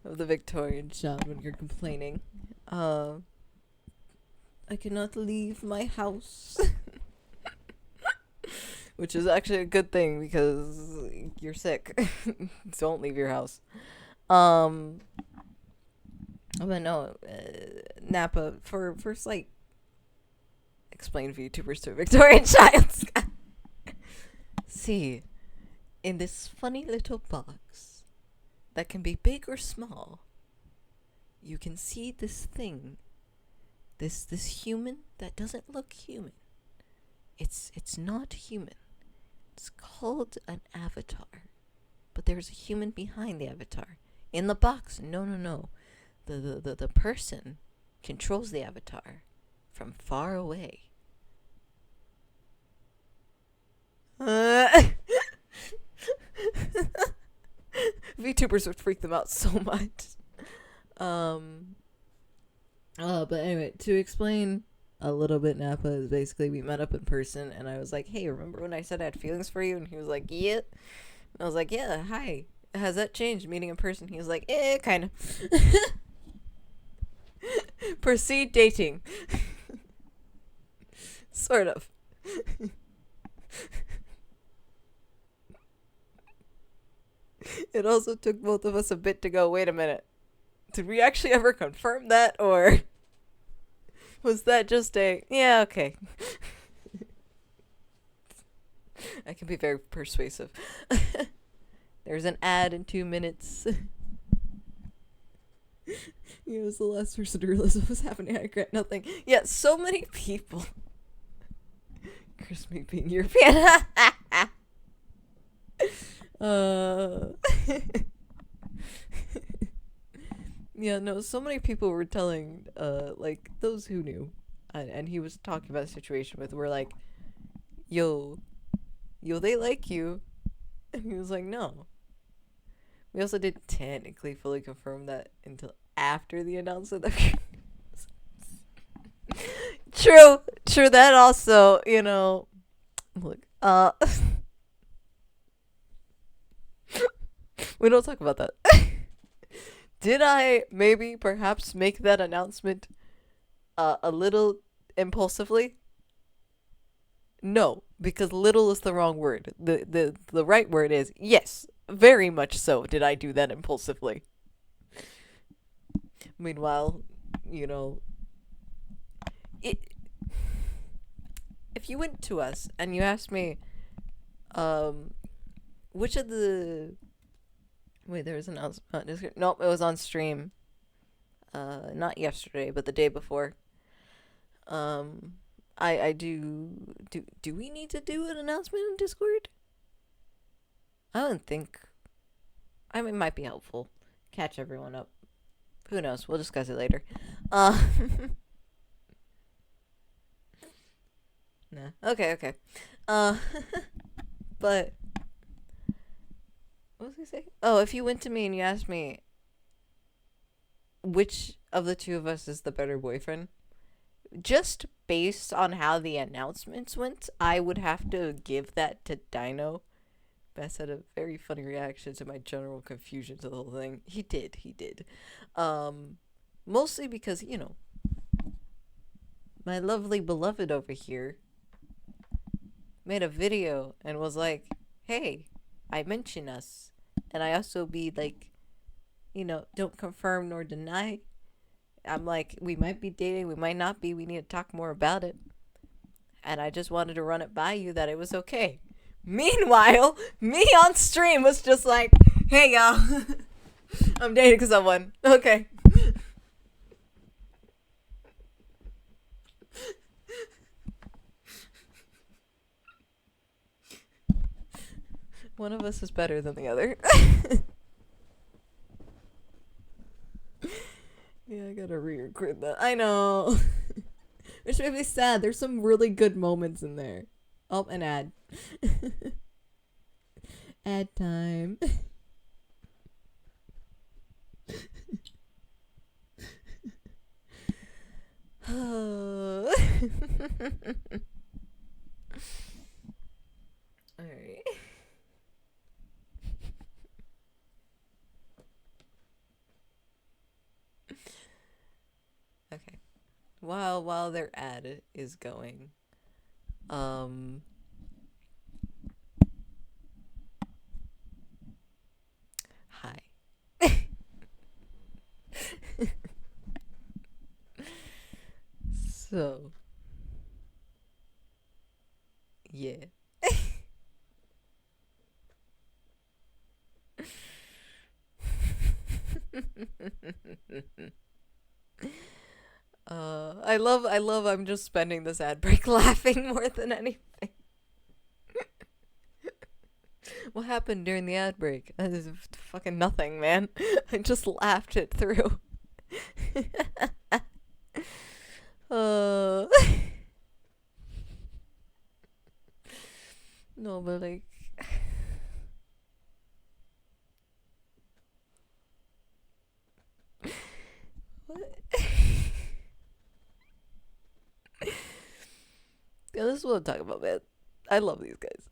Speaker 1: of the Victorian child when you're complaining. I cannot leave my house. Which is actually a good thing because you're sick. Don't leave your house. But no, Napa, for first, like, explain VTubers to a Victorian child. See, in this funny little box that can be big or small, you can see this thing. This human that doesn't look human. It's not human. It's called an avatar. But there's a human behind the avatar. In the box, no. The person controls the avatar from far away. VTubers would freak them out so much. But anyway, to explain a little bit, Napa is basically we met up in person, and I was like, hey, remember when I said I had feelings for you? And he was like, yeah. And I was like, yeah, hi. Has that changed, meeting in person? He was like, kind of. Proceed dating. Sort of. It also took both of us a bit to go, wait a minute. Did we actually ever confirm that, or was that just a, yeah, okay. I can be very persuasive. There's an ad in 2 minutes. He was the last person to realize what was happening. I regret nothing. Yeah, so many people. Chris me being European. Yeah, no, so many people were telling, like, those who knew, and he was talking about a situation with, were like, yo, they like you. And he was like, no. We also didn't technically fully confirm that until after the announcement. True, that also, you know, look, we don't talk about that. Did I maybe perhaps make that announcement a little impulsively? No, because little is the wrong word. The right word is yes, very much so did I do that impulsively. Meanwhile, you know, if you went to us and you asked me which of the, wait, there was an announcement. Nope, it was on stream. Not yesterday, but the day before. I do we need to do an announcement in Discord? I don't think. I mean, it might be helpful. Catch everyone up. Who knows? We'll discuss it later. Nah. Okay. But what was I saying? Oh, if you went to me and you asked me which of the two of us is the better boyfriend, just based on how the announcements went, I would have to give that to Dino. Bess had a very funny reaction to my general confusion to the whole thing. He did. Mostly because, you know, my lovely beloved over here made a video and was like, hey, I mention us. And I also be like, you know, don't confirm nor deny. I'm like, we might be dating, we might not be, we need to talk more about it. And I just wanted to run it by you that it was okay. Meanwhile, me on stream was just like, hey y'all, I'm dating someone. Okay. One of us is better than the other. I gotta re-record that. I know. Which made me sad. There's some really good moments in there. Oh, an ad. Ad time. Alright. Okay. While their ad is going, hi. So, yeah. I love I'm just spending this ad break laughing more than anything. What happened during the ad break? Fucking nothing, man. I just laughed it through. uh No, but like what? Yeah, this is what I'm talking about, man. I love these guys.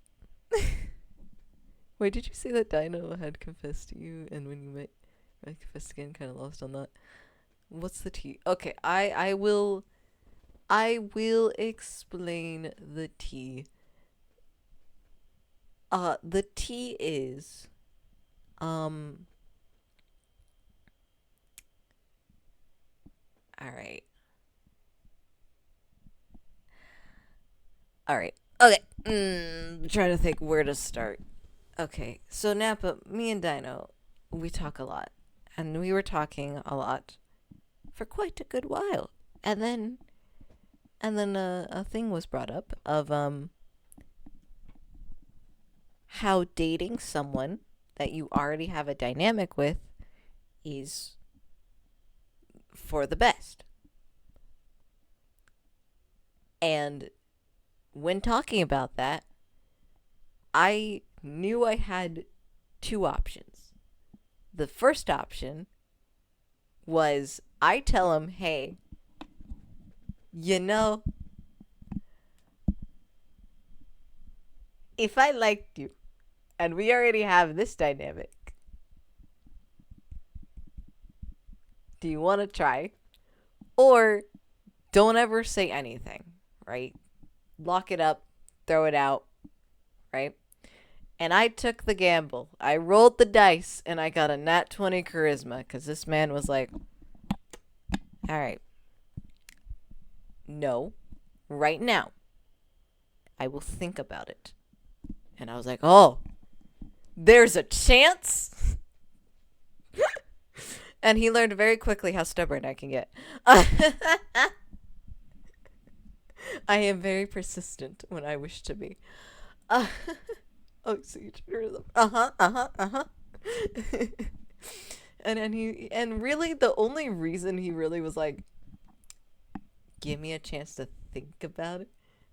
Speaker 1: Wait, did you say that Dino had confessed to you, and when you met confessed again, kind of lost on that? What's the tea? Okay, I will explain the tea. The tea is, all right. Alright. Okay. Trying to think where to start. Okay. So Nappa, me and Dino, we talk a lot. And we were talking a lot for quite a good while. And then a thing was brought up of how dating someone that you already have a dynamic with is for the best. And when talking about that, I knew I had two options. The first option was I tell him, hey, you know, if I liked you and we already have this dynamic, do you want to try? Or don't ever say anything, right? Lock it up, throw it out, right? And I took the gamble. I rolled the dice and I got a nat 20 charisma because this man was like, all right, no, right now, I will think about it. And I was like, oh, there's a chance? And he learned very quickly how stubborn I can get. I am very persistent when I wish to be. Oh, so you trigger them. And really the only reason he really was like, give me a chance to think about it.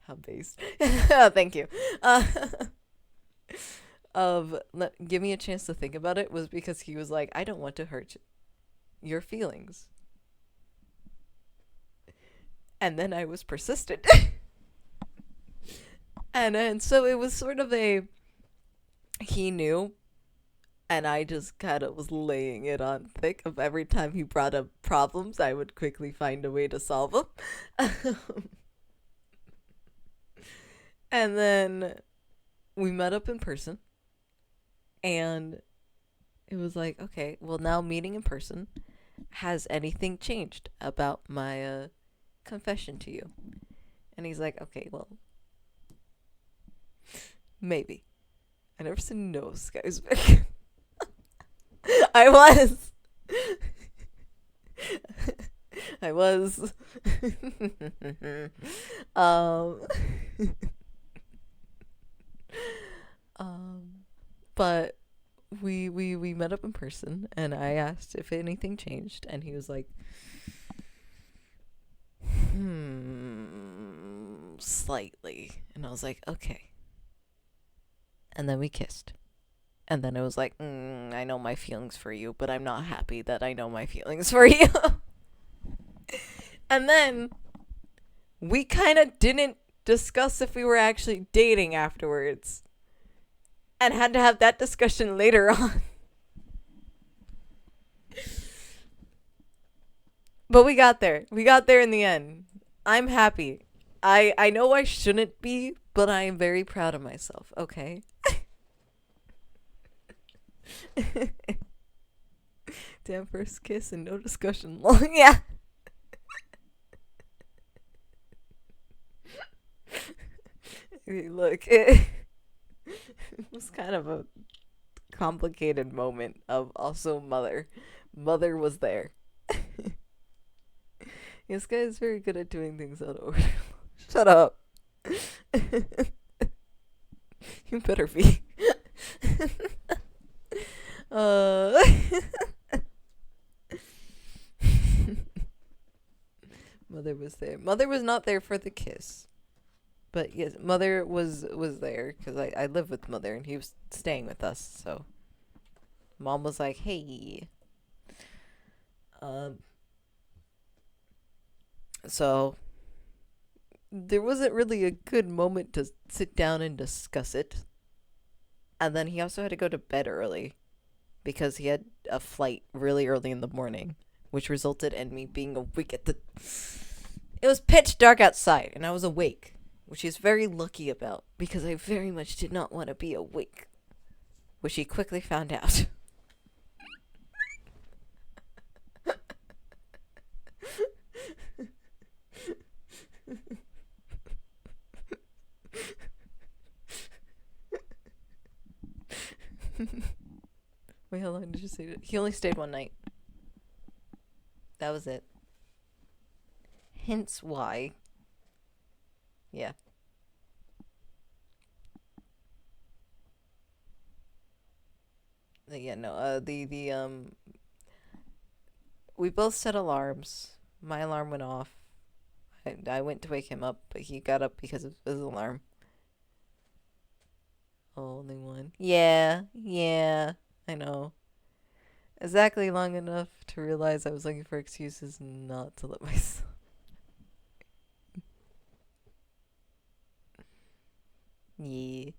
Speaker 1: How based. Thank you. Give me a chance to think about it was because he was like, I don't want to hurt your feelings. And then I was persistent. and so it was sort of he knew, and I just kind of was laying it on thick of every time he brought up problems, I would quickly find a way to solve them. And then we met up in person, and it was like, okay, well, now meeting in person, has anything changed about my confession to you? And he's like, okay, well, maybe. I never said no, Skysbeck. I was. But we met up in person, and I asked if anything changed, and he was like, slightly. And I was like, okay. And then we kissed. And then it was like, I know my feelings for you, but I'm not happy that I know my feelings for you. And then we kind of didn't discuss if we were actually dating afterwards. And had to have that discussion later on. But we got there. We got there in the end. I'm happy. I know I shouldn't be, but I am very proud of myself, okay? Damn, first kiss and no discussion long. Yeah. Look, it was kind of a complicated moment of also mother. Mother was there. This guy is very good at doing things out of order. Shut up. You better be. Mother was there. Mother was not there for the kiss. But yes, Mother was there because I live with Mother and he was staying with us. So Mom was like, "Hey." So there wasn't really a good moment to sit down and discuss it. And then he also had to go to bed early because he had a flight really early in the morning, which resulted in me being awake at the... It was pitch dark outside, and I was awake, which he's very lucky about, because I very much did not want to be awake, which he quickly found out. Wait, how long did you say that? He only stayed one night. That was it. Hence why. Yeah. Yeah, no, we both set alarms. My alarm went off. I went to wake him up, but he got up because of his alarm. Only one. Yeah, I know. Exactly long enough to realize I was looking for excuses not to let myself. Yeah.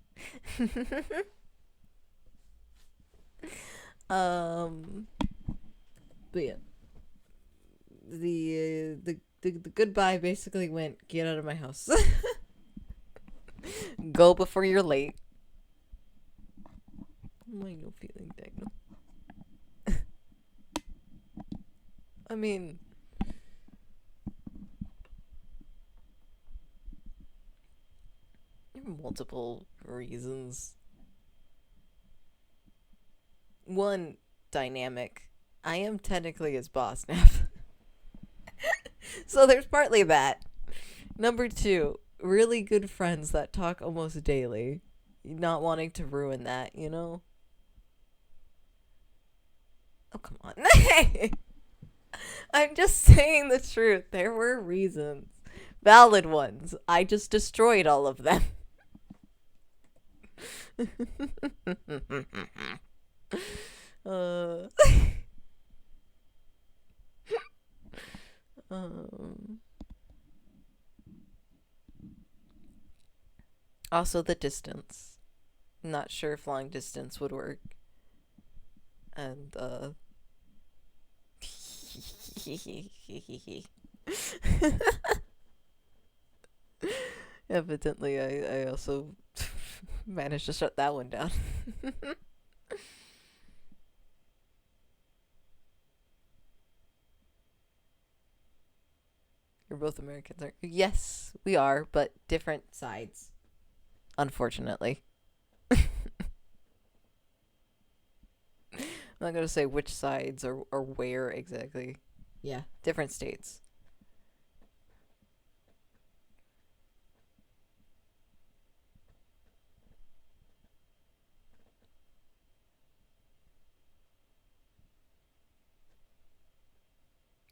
Speaker 1: But yeah. The goodbye basically went, get out of my house. Go before you're late. My no feeling diagnose. I mean, there are multiple reasons. One, dynamic. I am technically his boss now. So there's partly that. Number two, really good friends that talk almost daily. Not wanting to ruin that, you know? Oh, come on. I'm just saying the truth. There were reasons. Valid ones. I just destroyed all of them. uh, also, the distance. Not sure if long distance would work. And, evidently, I also managed to shut that one down. You're both Americans, aren't you? Yes, we are, but different sides. Unfortunately. I'm not gonna say which sides or where exactly. Yeah, different states.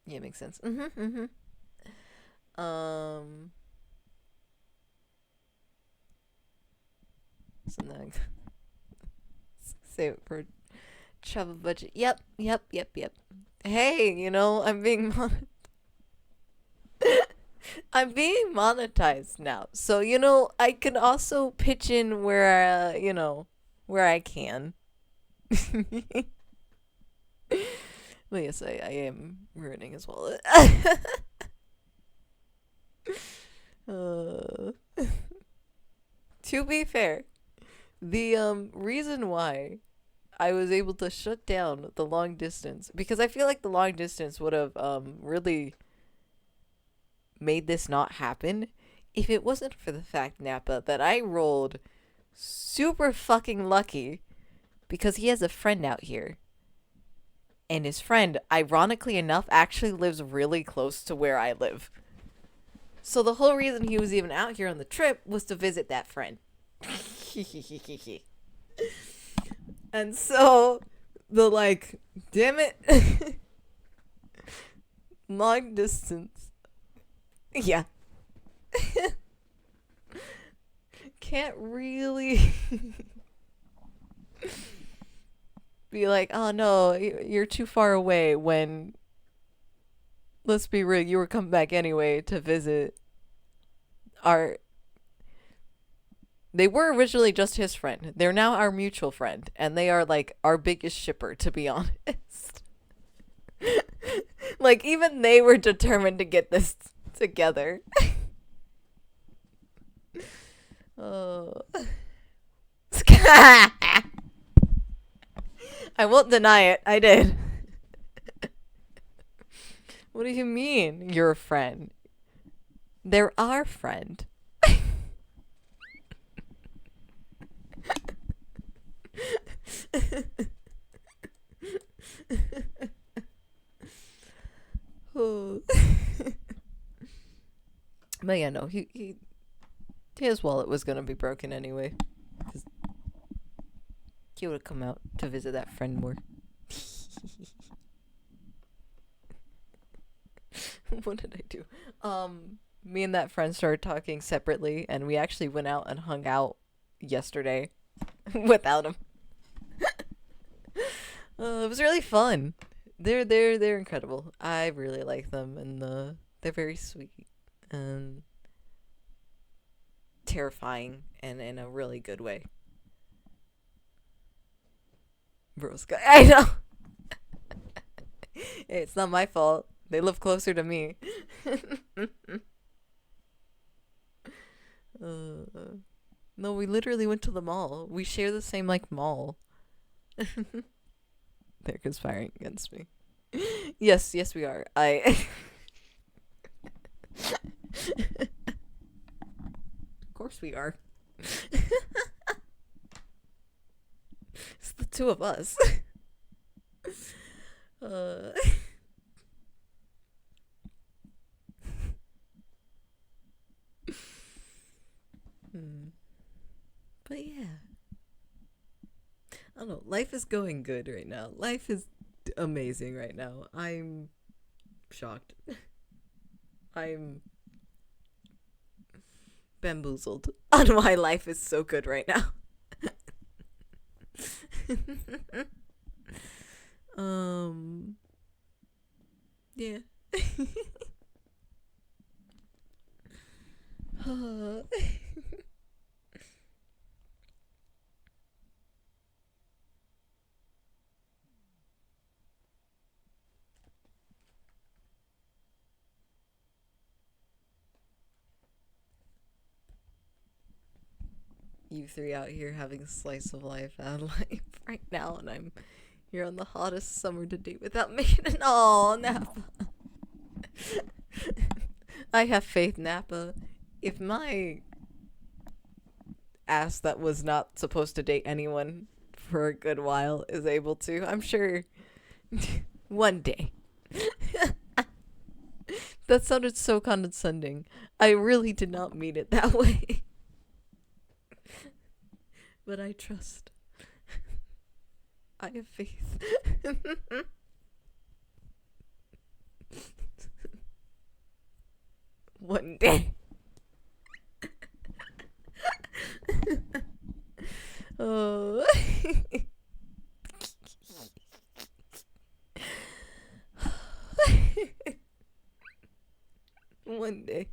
Speaker 1: Yeah, makes sense. Um, so then save it for travel budget. Yep, yep, yep, yep. Hey, you know, I'm being monetized now. So, you know, I can also pitch in where you know, where I can. Well, yes, I am ruining his wallet. uh, to be fair, the reason why I was able to shut down the long distance, because I feel like the long distance would have really made this not happen if it wasn't for the fact, Nappa, that I rolled super fucking lucky because he has a friend out here. And his friend, ironically enough, actually lives really close to where I live. So the whole reason he was even out here on the trip was to visit that friend. And so the like, damn it, long distance. Yeah. Can't really be like, oh no, you're too far away when, let's be real, you were coming back anyway to visit our. They were originally just his friend. They're now our mutual friend, and they are like our biggest shipper, to be honest. Like, even they were determined to get this together. Oh. I won't deny it. I did. What do you mean, you're a friend? They're our friend. Oh. But yeah, no, his wallet was gonna be broken anyway. 'Cause he would have come out to visit that friend more. What did I do? Me and that friend started talking separately, and we actually went out and hung out yesterday without him. It was really fun. They're incredible. I really like them, and they're very sweet and terrifying, and in a really good way. Bro's guy. I know. Hey, it's not my fault. They live closer to me. No, we literally went to the mall. We share the same like mall. They're conspiring against me. Yes, yes, we are. Of course we are. It's the two of us. uh. But yeah. I don't know. Life is going good right now. Life is amazing right now. I'm shocked. I'm bamboozled on why life is so good right now. Yeah. You three out here having a slice of life out of life right now, and I'm here on the hottest summer to date without making an Nappa. I have faith, Nappa. If my ass that was not supposed to date anyone for a good while is able to, I'm sure one day. That sounded so condescending. I really did not mean it that way. But I trust. I have faith. One day. Oh. One day.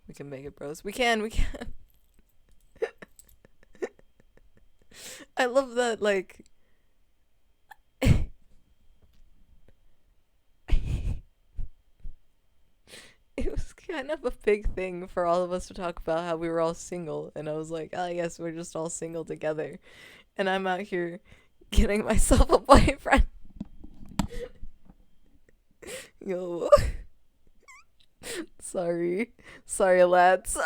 Speaker 1: We can make it, bros. We can. I love that, like... It was kind of a big thing for all of us to talk about how we were all single. And I was like, oh, yes, we're just all single together. And I'm out here getting myself a boyfriend. Yo. Sorry, lads.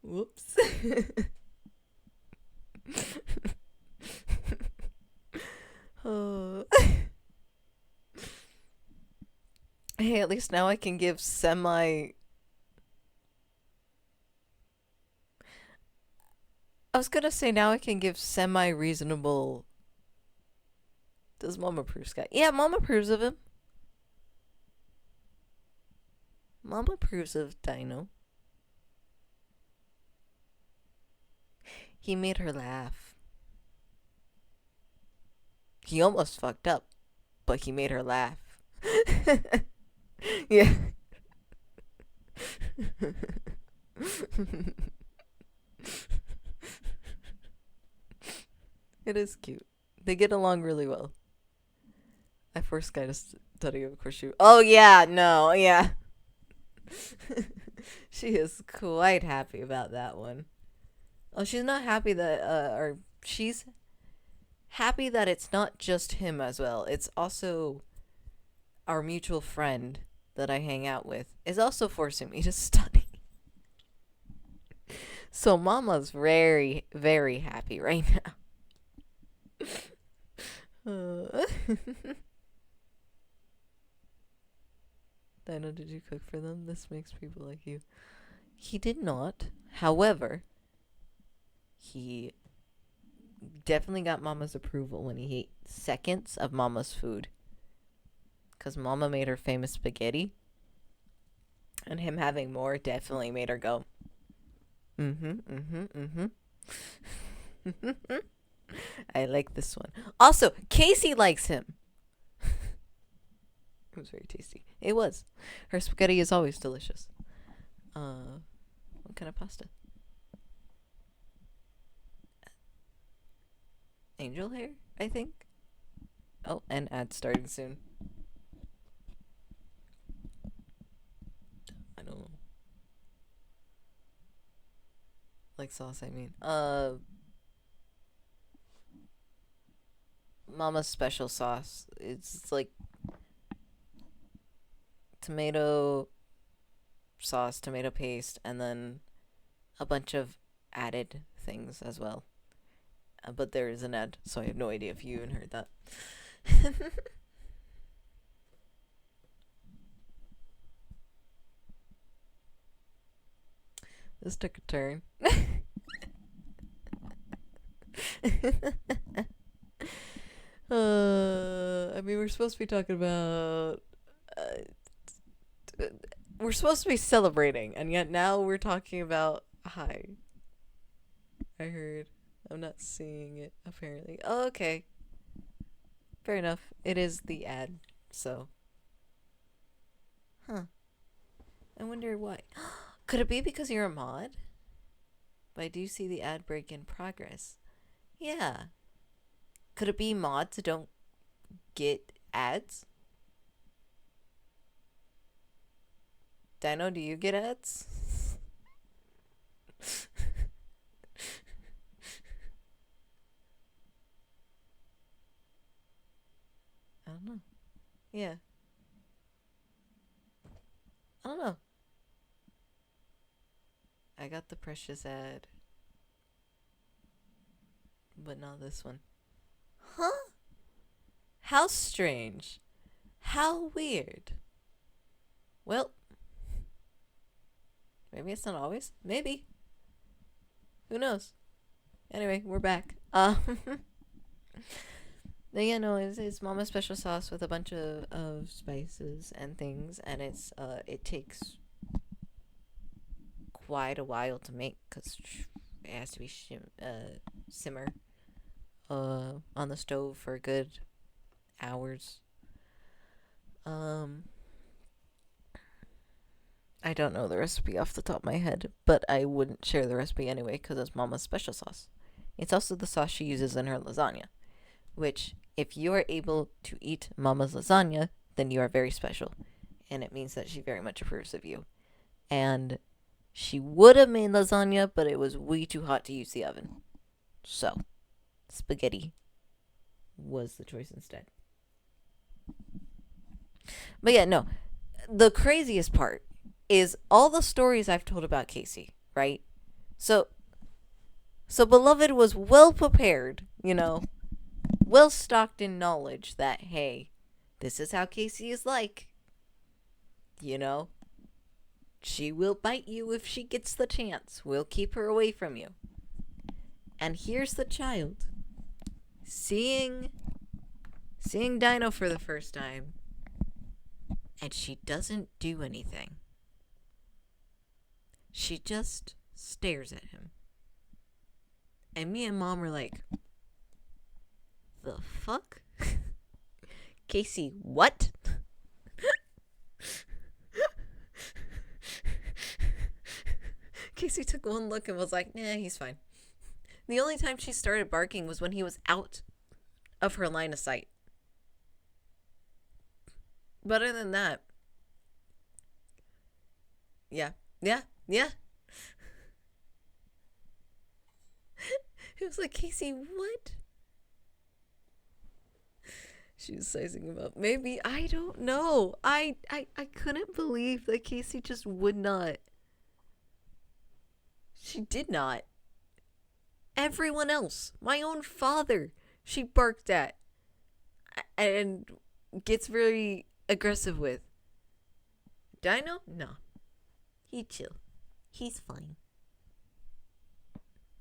Speaker 1: Whoops. Oh. Hey, at least now I can give I was gonna say now I can give semi-reasonable... Does Mom approve Sky? Yeah, Mom approves of him. Mom approves of Dino. He made her laugh. He almost fucked up, but he made her laugh. Yeah. It is cute. They get along really well. I forced Guy to study, of course. Oh, yeah, no, yeah. She is quite happy about that one. Oh, she's not happy that, or she's happy that it's not just him as well. It's also our mutual friend that I hang out with is also forcing me to study. So Mama's very, very happy right now. Dino, did you cook for them? This makes people like you. He did not. However, he definitely got Mama's approval when he ate seconds of Mama's food. Because Mama made her famous spaghetti. And him having more definitely made her go, I like this one. Also, Casey likes him. It was very tasty. It was. Her spaghetti is always delicious. What kind of pasta? Angel hair, I think. Oh, and ad starting soon. I don't know. Like sauce, I mean. Mama's special sauce. It's like tomato sauce, tomato paste, and then a bunch of added things as well. But there is an ad, so I have no idea if you even heard that. This took a turn. I mean, we're supposed to be talking about... we're supposed to be celebrating, and yet now we're talking about... Hi. I heard. I'm not seeing it, apparently. Oh, okay. Fair enough. It is the ad, so... Huh. I wonder why. Could it be because you're a mod? But I do see the ad break in progress. Yeah. Could it be mods don't get ads? Dino, do you get ads? I don't know. Yeah. I don't know. I got the precious ad. But not this one. Huh? How strange. How weird. Well, maybe it's not always. Maybe. Who knows? Anyway, we're back. But yeah, no, it's mama's special sauce with a bunch of spices and things, and it takes quite a while to make because it has to be simmer on the stove for a good hours. Um, I don't know the recipe off the top of my head, but I wouldn't share the recipe anyway because it's mama's special sauce. It's also the sauce she uses in her lasagna, which, if you are able to eat mama's lasagna, then you are very special. And it means that she very much approves of you. And she would have made lasagna, but it was way too hot to use the oven. So, spaghetti was the choice instead. But yeah, no. The craziest part is all the stories I've told about Casey, right? So Beloved was well prepared, well stocked in knowledge that, hey, this is how Casey is like. She will bite you if she gets the chance. We'll keep her away from you. And here's the child seeing Dino for the first time, and she doesn't do anything. She just stares at him. And me and Mom were like, the fuck? Casey, what? Casey took one look and was like, nah, he's fine. The only time she started barking was when he was out of her line of sight. But other than that, yeah. It was like, Casey, what? She was sizing him up. Maybe, I don't know. I couldn't believe that Casey just would not. She did not. Everyone else, my own father, she barked at and gets very aggressive with. Dino? No. He chill. He's fine.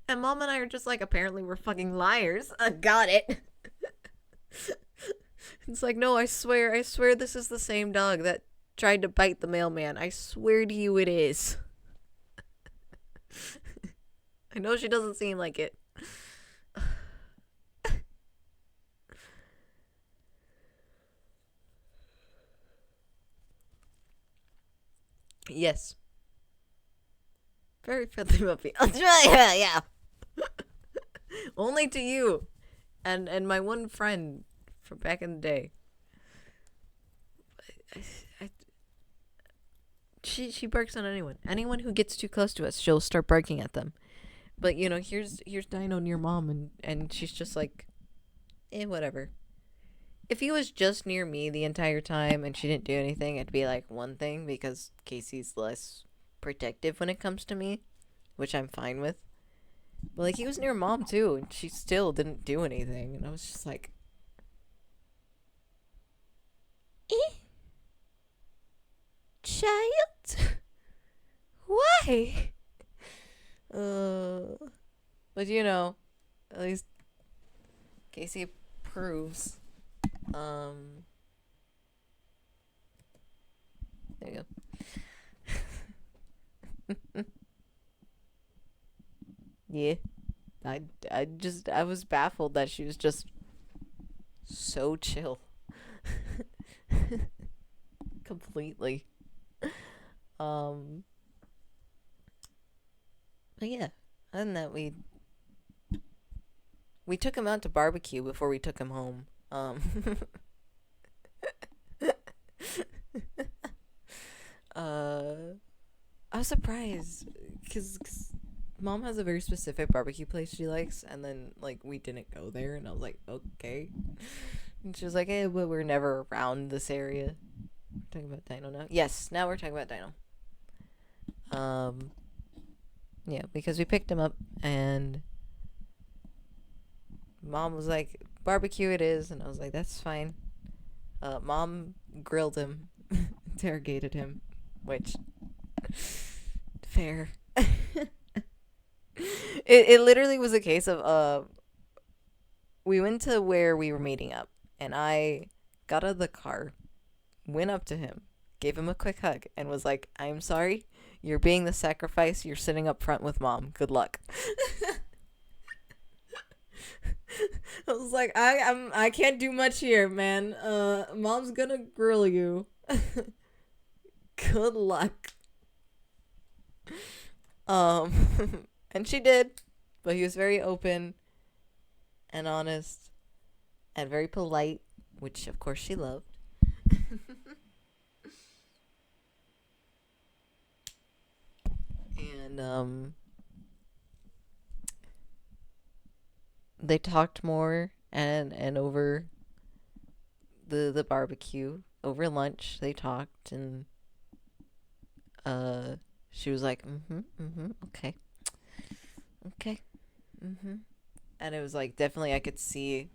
Speaker 1: And Mom and I are just like, apparently we're fucking liars. Got it. It's like, no, I swear this is the same dog that tried to bite the mailman. I swear to you it is. I know she doesn't seem like it. Yes. Very friendly puppy. Yeah. Only to you. And my one friend from back in the day. She barks on anyone. Anyone who gets too close to us, she'll start barking at them. But here's Dino near Mom, and she's just like, whatever. If he was just near me the entire time and she didn't do anything, it'd be like one thing because Casey's less protective when it comes to me, which I'm fine with. But like, he was near Mom too, and she still didn't do anything, and I was just like, child, why? But at least Casey approves. There you go. Yeah. I was baffled that she was just so chill. Completely. But yeah, other than that, we took him out to barbecue before we took him home. I was surprised because Mom has a very specific barbecue place she likes, and then like we didn't go there, and I was like, okay. And she was like, hey, but we're never around this area. We're talking about Dino now. Yes, now we're talking about Dino. Yeah, because we picked him up, and Mom was like, barbecue it is, and I was like, that's fine. Mom grilled him, interrogated him, which, fair. It literally was a case of we went to where we were meeting up, and I got out of the car, went up to him, gave him a quick hug, and was like, "I'm sorry, you're being the sacrifice. You're sitting up front with mom. Good luck." I was like, I can't do much here, man. Mom's gonna grill you. Good luck. And she did, but he was very open and honest and very polite, which of course she loved. And they talked more, and over the barbecue, over lunch they talked, and she was like, okay, okay, and it was like, definitely I could see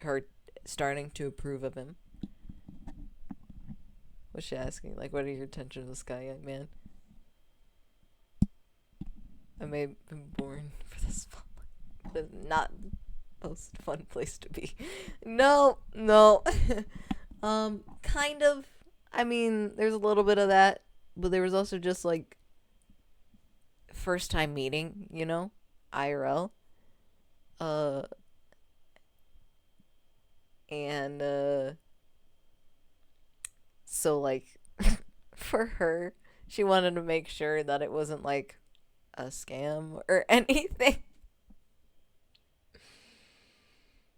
Speaker 1: her starting to approve of him. Was she asking, like, what are your intentions of this guy, young man? I may have been born for this fun, but not the most fun place to be. No. Kind of. I mean, there's a little bit of that, but there was also just like first time meeting, IRL. And so like for her, she wanted to make sure that it wasn't like a scam or anything.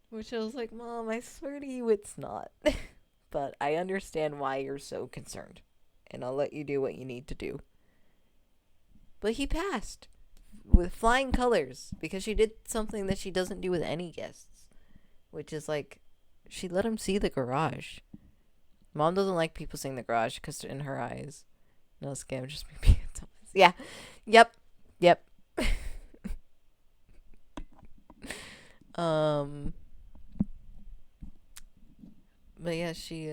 Speaker 1: Which I was like, Mom, I swear to you it's not. But I understand why you're so concerned. And I'll let you do what you need to do. But he passed with flying colors because she did something that she doesn't do with any guests. Which is like, she let him see the garage. Mom doesn't like people seeing the garage because in her eyes, no scam, just me being a dumbass. Yeah. Yep. But yeah, she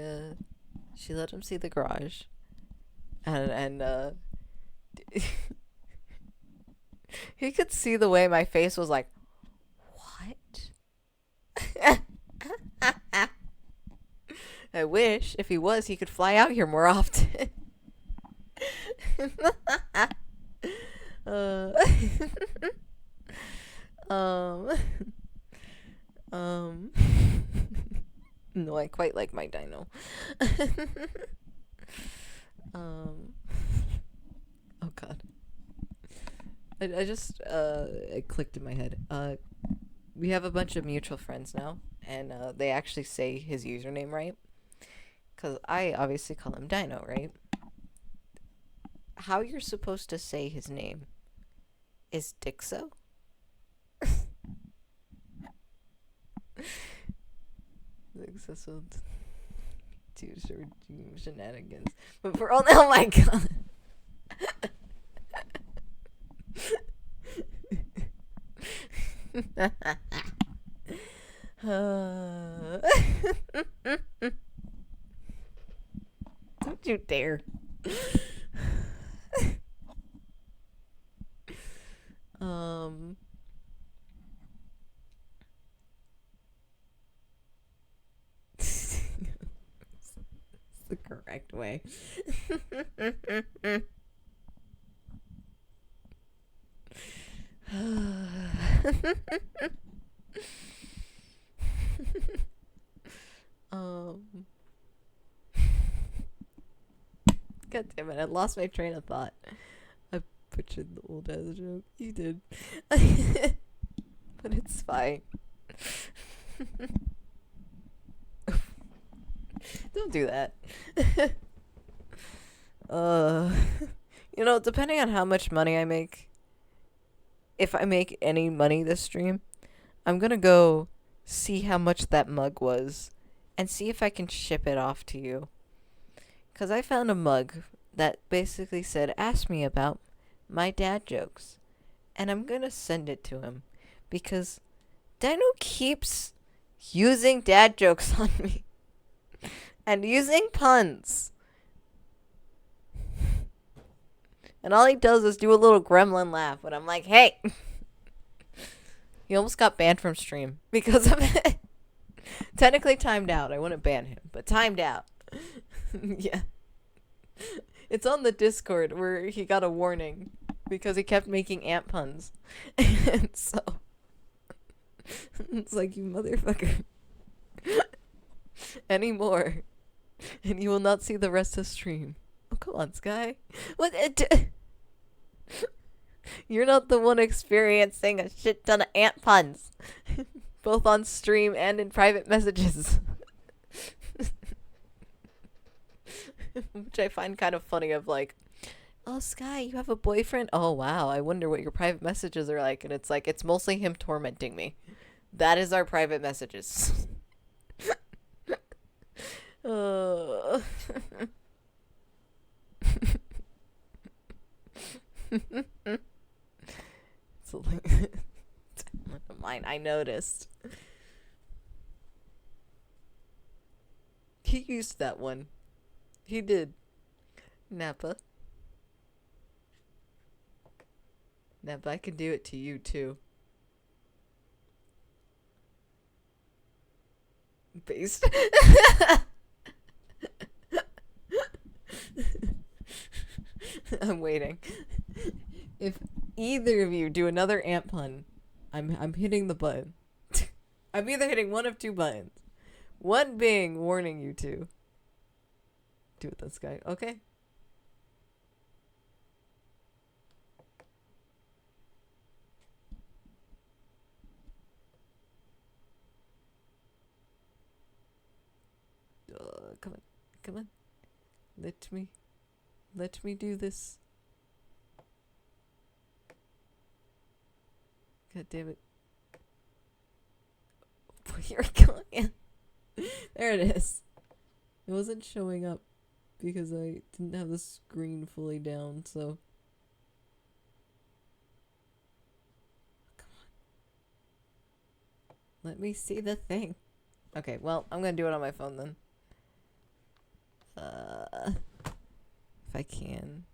Speaker 1: let him see the garage, and he could see the way my face was like, what? I wish if he was, he could fly out here more often. um No, I quite like my dino. Oh god. I just it clicked in my head. We have a bunch of mutual friends now, and they actually say his username right. Cause I obviously call him Dino, right? How you're supposed to say his name is Dixo? Successful to shenanigans. But for all, oh my god. Don't you dare. The correct way. God damn it, I lost my train of thought. I butchered the old ass joke. You did. But it's fine. Don't do that. Depending on how much money I make, if I make any money this stream, I'm gonna go see how much that mug was and see if I can ship it off to you. Because I found a mug that basically said, ask me about my dad jokes. And I'm gonna send it to him. Because Dino keeps using dad jokes on me. And using puns. And all he does is do a little gremlin laugh when I'm like, hey, He almost got banned from stream because of it. Technically timed out. I wouldn't ban him, but timed out. Yeah. It's on the Discord where he got a warning because he kept making ant puns. And so it's like, you motherfucker. Anymore. And you will not see the rest of stream. Oh, come on, Sky. What? You're not the one experiencing a shit ton of ant puns. Both on stream and in private messages. Which I find kind of funny, of like, oh, Sky, you have a boyfriend? Oh, wow, I wonder what your private messages are like. And it's like, it's mostly him tormenting me. That is our private messages. So like, mine, I noticed. He used that one. He did. Nappa. Nappa, I can do it to you too. Based. I'm waiting. If either of you do another ant pun, I'm hitting the button. I'm either hitting one of two buttons. One being warning you to do it this guy. Okay. Come on. Come on. Let me do this. God damn it. Here we go again. There it is. It wasn't showing up because I didn't have the screen fully down, so. Come on. Let me see the thing. Okay, well, I'm gonna do it on my phone then. If I can.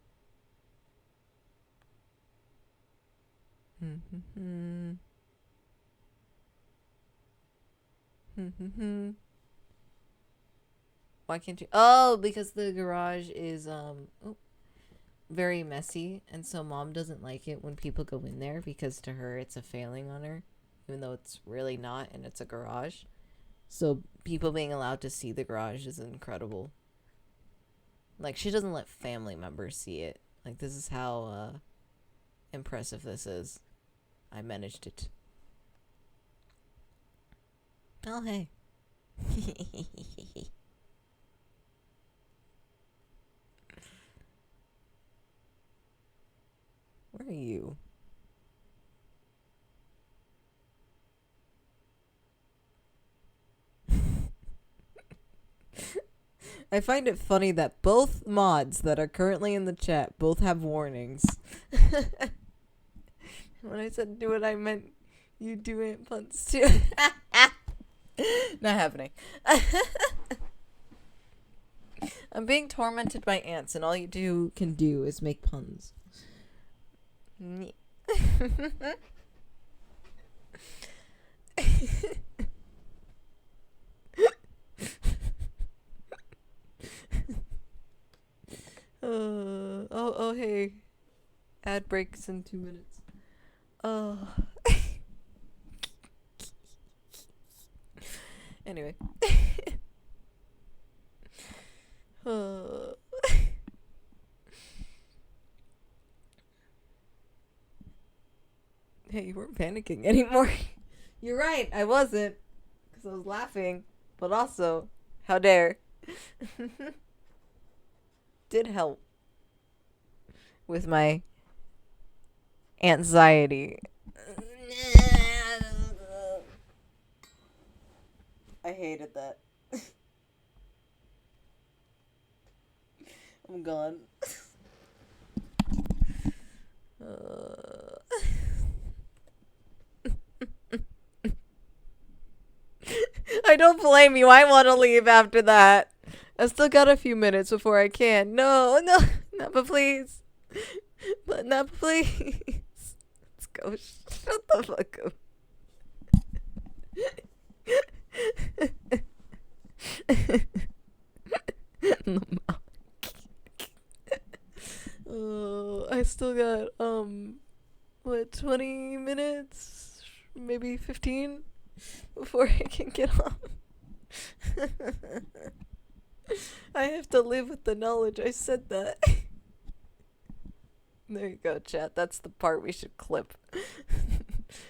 Speaker 1: Why can't you? Oh, because the garage is very messy, and so Mom doesn't like it when people go in there because to her it's a failing on her, even though it's really not, and it's a garage. So people being allowed to see the garage is incredible. Like, she doesn't let family members see it. Like, this is how impressive this is. I managed it. Oh, hey. Where are you? I find it funny that both mods that are currently in the chat both have warnings. When I said do it, I meant you do ant puns too. Not happening. I'm being tormented by ants, and all you can do is make puns. Oh, hey. Ad breaks in 2 minutes. Anyway. Hey, you weren't panicking anymore. You're right, I wasn't. Because I was laughing. But also, how dare. Did help with my anxiety. I hated that. I'm gone. I don't blame you. I want to leave after that. I still got a few minutes before I can. No, Nappa, please. But Nappa, please. Let's go. Shut the fuck up. Oh, I still got what, 20 minutes, maybe 15 before I can get off. I have to live with the knowledge I said that. There you go, chat. That's the part we should clip.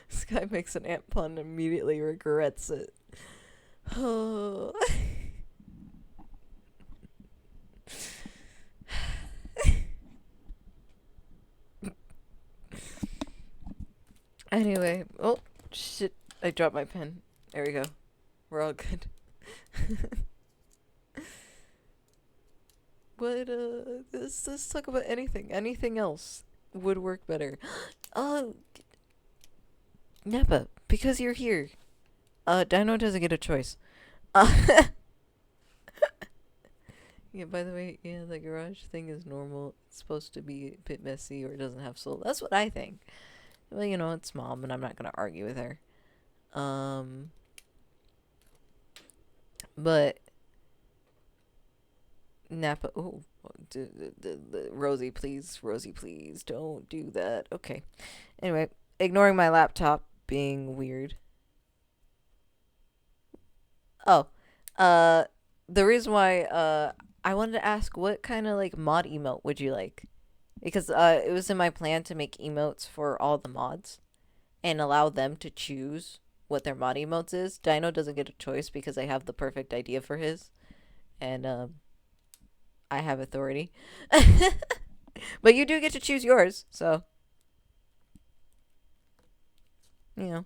Speaker 1: This guy makes an ant pun and immediately regrets it. Oh. Anyway, oh shit, I dropped my pen. There we go. We're all good. But let's talk about anything. Anything else would work better. Oh, Nappa, because you're here. Dino doesn't get a choice. Yeah, by the way, yeah, the garage thing is normal. It's supposed to be a bit messy or it doesn't have soul. That's what I think. Well, you know, it's mom and I'm not gonna argue with her. But Nappa, oh, Rosie, please, don't do that. Okay. Anyway, ignoring my laptop being weird. Oh, the reason why I wanted to ask what kind of like mod emote would you like? Because it was in my plan to make emotes for all the mods and allow them to choose what their mod emotes is. Dino doesn't get a choice because I have the perfect idea for his, and I have authority. But you do get to choose yours, so you know.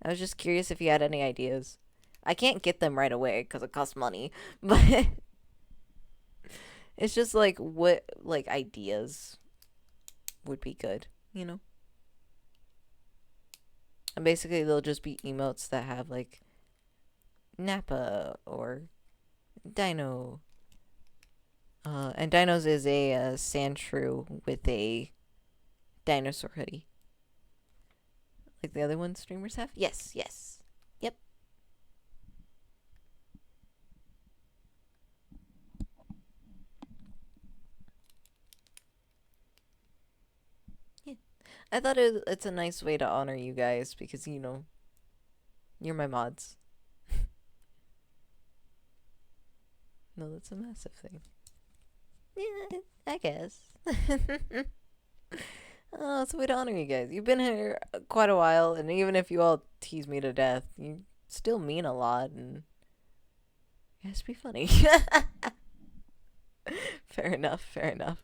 Speaker 1: I was just curious if you had any ideas. I can't get them right away because it costs money, but it's just like what like ideas would be good, you know? And basically they'll just be emotes that have like Nappa or Dino. And Dino's is a sand shrew with a dinosaur hoodie. Like the other ones streamers have? Yes, yes. Yep. Yeah. I thought it's a nice way to honor you guys because, you know, you're my mods. No, that's a massive thing. Yeah, I guess. Oh, it's a way to honor you guys. You've been here quite a while, and even if you all tease me to death, you still mean a lot, and it has to be funny. Fair enough, fair enough.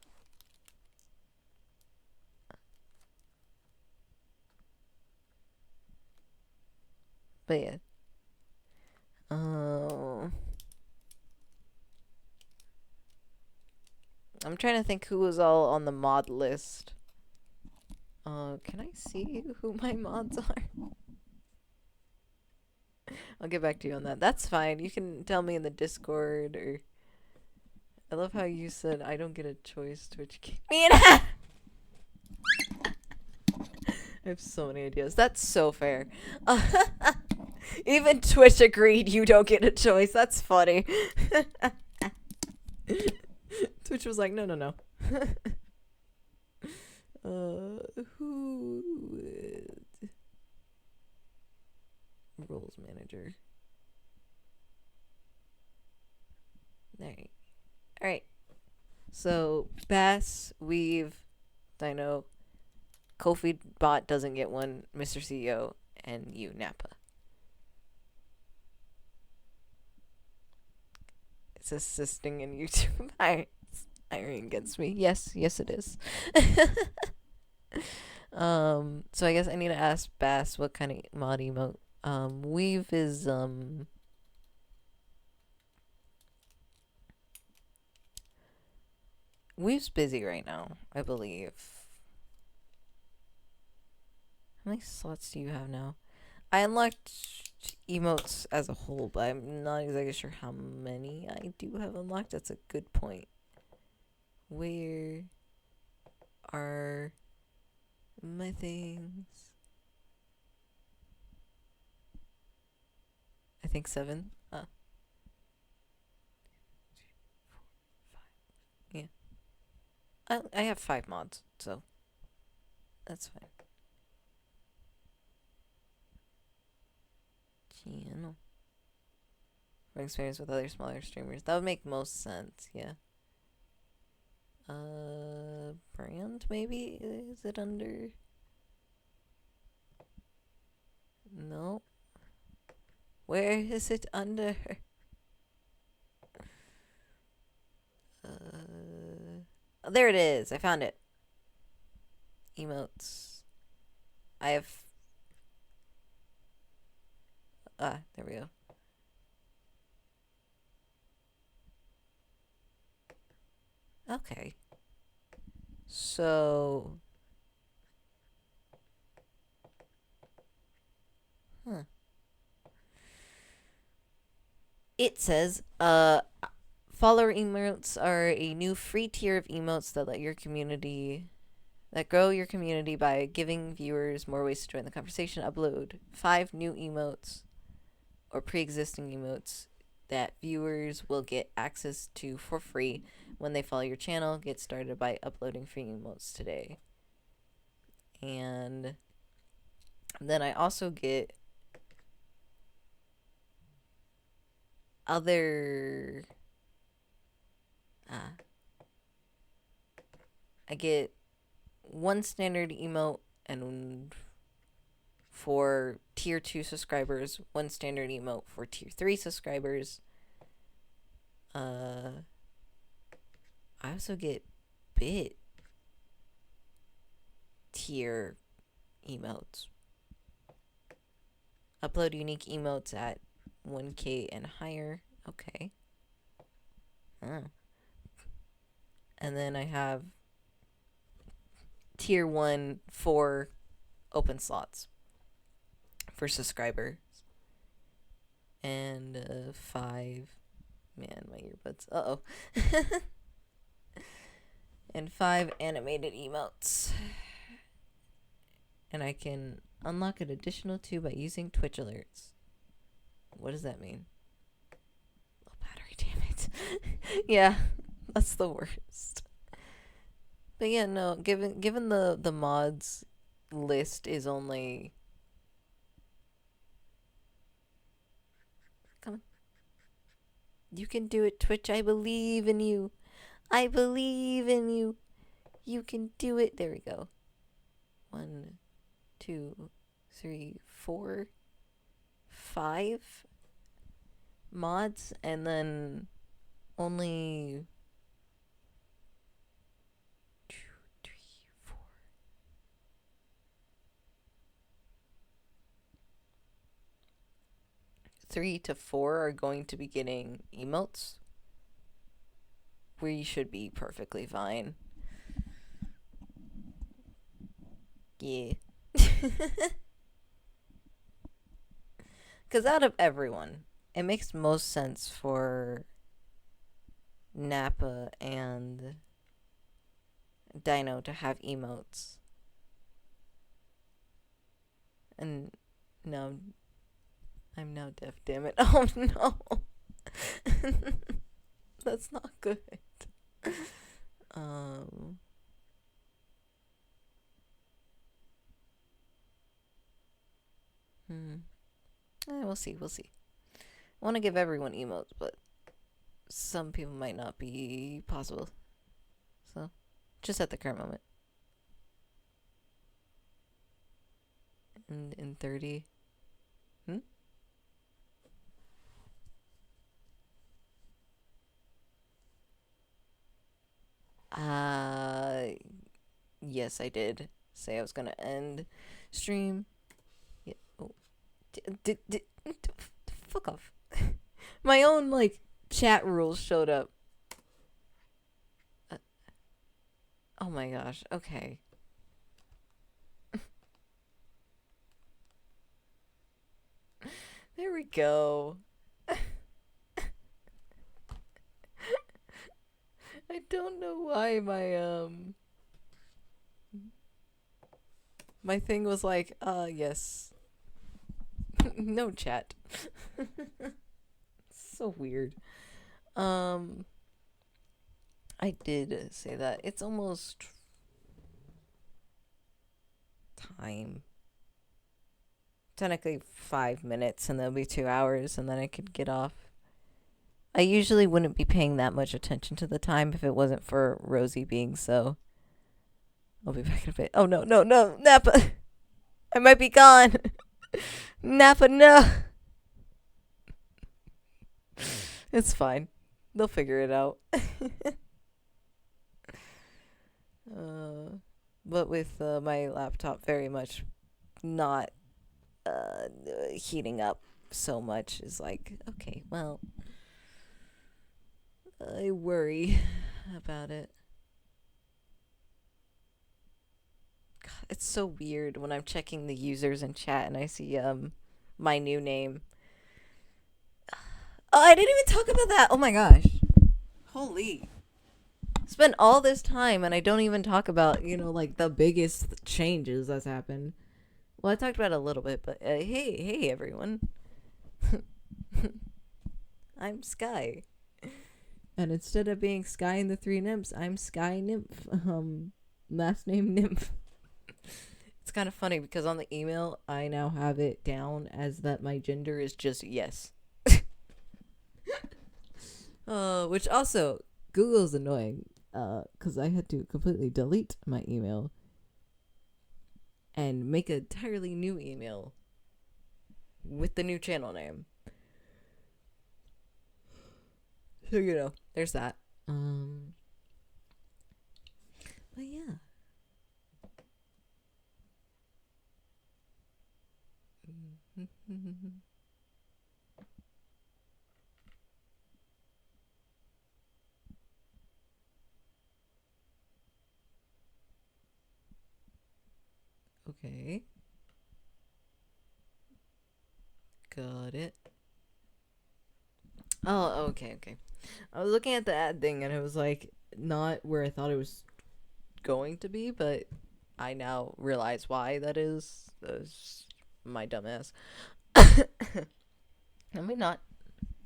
Speaker 1: But yeah. Oh. I'm trying to think who was all on the mod list. Can I see who my mods are? I'll get back to you on that. That's fine. You can tell me in the Discord or... I love how you said I don't get a choice, Twitch. Me and I have so many ideas. That's so fair. Even Twitch agreed you don't get a choice. That's funny. Twitch was like, no, no, no. Who is roles manager? There. All right. So Bass, Weave, Dino, Kofi Bot doesn't get one. Mr. CEO, and you, Nappa. It's assisting in YouTube. Irene against me. Yes, yes it is. So I guess I need to ask Bass what kind of mod emote. Weave is Weave's busy right now, I believe. How many slots do you have now? I unlocked emotes as a whole, but I'm not exactly sure how many I do have unlocked. That's a good point. Where are my things? think 7. Yeah. I have 5 mods, so that's fine. Channel. For experience with other smaller streamers. That would make most sense, yeah. Brand, maybe? Is it under? No. Where is it under? Oh, there it is. I found it. Emotes. I have... there we go. Okay. So... Huh. It says, follower emotes are a new free tier of emotes that grow your community by giving viewers more ways to join the conversation. Upload 5 new emotes or pre-existing emotes that viewers will get access to for free when they follow your channel. Get started by uploading free emotes today. And then I also get other... I get 1 standard emote and for tier 2 subscribers, 1 standard emote for tier 3 subscribers. I also get bit tier emotes. Upload unique emotes at 1K and higher. Okay. And then I have tier 1 for open slots for subscribers. And 5... Man, my earbuds. Uh-oh. And 5 animated emotes. And I can unlock an additional 2 by using Twitch alerts. What does that mean? Low battery, damn it. Yeah, that's the worst. But yeah, no, given the mods list is only... Come on. You can do it, Twitch. I believe in you. I believe in you. You can do it. There we go. 1, 2, 3, 4, 5 mods, and then only 2, 3, 4. Three to 4 are going to be getting emotes. We should be perfectly fine. Yeah. Because out of everyone, it makes most sense for Nappa and Dino to have emotes. And no, I'm now deaf, damn it. Oh no. That's not good. We'll see. I want to give everyone emotes, but some people might not be possible. So, just at the current moment. And in 30. Yes, I did say I was gonna end stream. Yeah. Oh. Fuck off. My own, like, chat rules showed up. Oh my gosh. Okay. There we go. I don't know why my thing was like, yes. No chat. So weird. I did say that. It's almost time. Technically 5 minutes, and there'll be 2 hours, and then I could get off. I usually wouldn't be paying that much attention to the time if it wasn't for Rosie being so. I'll be back in a bit. Oh, no, no, no. Nappa. I might be gone. Nappa, no. It's fine. They'll figure it out. But with my laptop very much not heating up so much is like, okay, well, I worry about it. God, it's so weird when I'm checking the users in chat and I see my new name. Oh, I didn't even talk about that. Oh my gosh. Holy. Spent all this time and I don't even talk about, like the biggest changes that's happened. Well, I talked about it a little bit, but hey everyone. I'm Sky. And instead of being Sky and the Three Nymphs, I'm Sky Nymph. Last name Nymph. It's kind of funny because on the email, I now have it down as that my gender is just yes. Which also, Google's annoying. Because I had to completely delete my email and make an entirely new email with the new channel name. So, there's that. But yeah. Okay. Got it. Oh, okay. I was looking at the ad thing and it was like not where I thought it was going to be, but I now realize why that is. That's my dumbass. Let me not.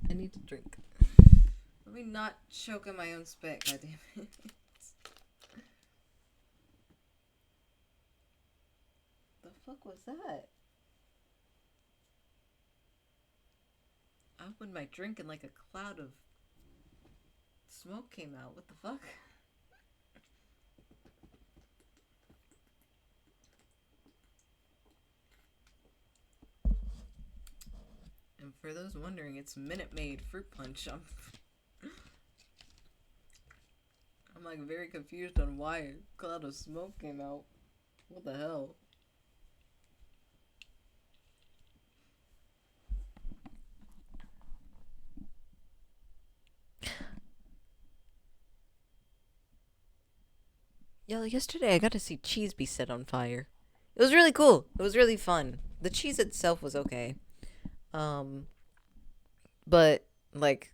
Speaker 1: I need to drink. Let me not choke on my own spit, goddammit. The fuck was that? I opened my drink and like a cloud of smoke came out. What the fuck? And for those wondering, it's Minute Maid fruit punch. I'm like very confused on why a cloud of smoke came out. What the hell? Yo, yesterday I got to see cheese be set on fire. It was really cool. It was really fun. The cheese itself was okay. But like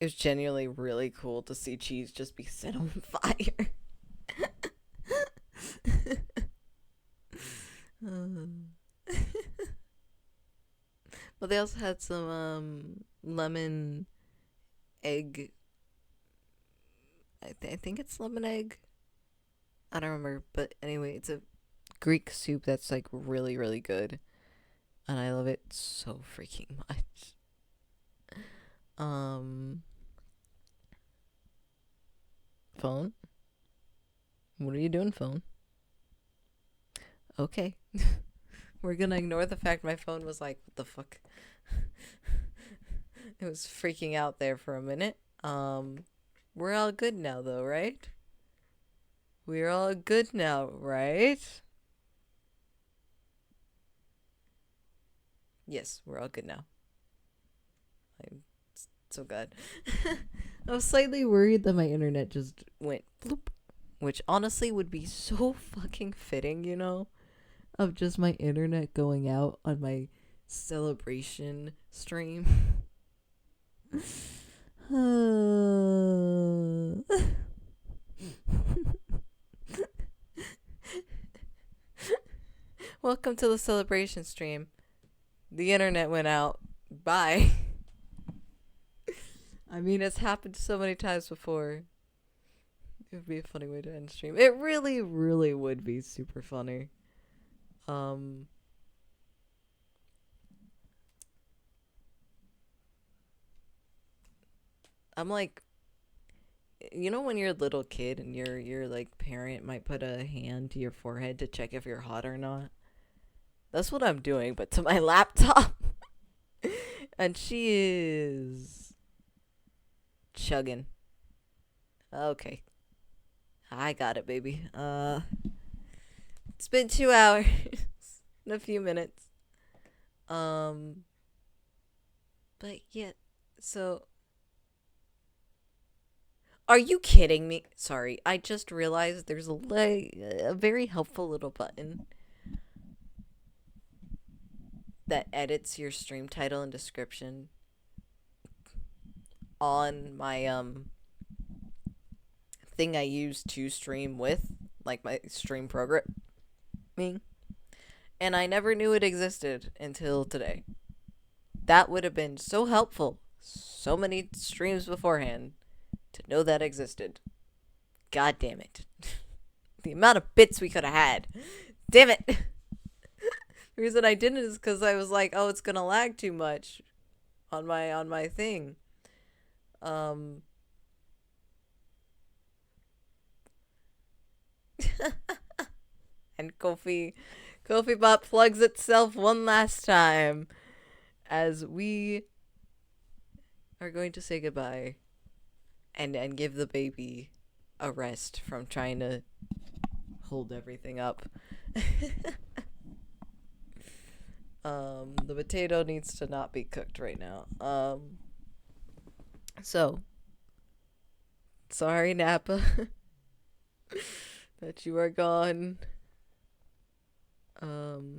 Speaker 1: it was genuinely really cool to see cheese just be set on fire. But they also had some lemon egg. I think it's lemon egg. I don't remember, but anyway, it's a Greek soup that's like really, really good. And I love it so freaking much. Phone? What are you doing, phone? Okay. We're gonna ignore the fact my phone was like, what the fuck? It was freaking out there for a minute. We're all good now though, right? We're all good now, right? Yes, we're all good now. I'm so glad. I was slightly worried that my internet just went bloop, which honestly would be so fucking fitting, of just my internet going out on my celebration stream. Welcome to the celebration stream. the internet went out. Bye. I mean, it's happened so many times before. It would be a funny way to end stream. It really, really would be super funny. I'm like, you know when you're a little kid and your like parent might put a hand to your forehead to check if you're hot or not? That's what I'm doing, but to my laptop. And she is chugging. Okay. I got it, baby. It's been 2 hours and a few minutes. But yeah, so are you kidding me? Sorry, I just realized there's a very helpful little button that edits your stream title and description on my thing I use to stream with, like my stream programming, and I never knew it existed until today. That would have been so helpful so many streams beforehand to know that existed. God damn it. The amount of bits we could have had. Damn it. The reason I didn't is because I was like, oh, it's gonna lag too much on my thing. And Kofi Bot plugs itself one last time as we are going to say goodbye and give the baby a rest from trying to hold everything up. The potato needs to not be cooked right now. So sorry, Nappa, that you are gone. Have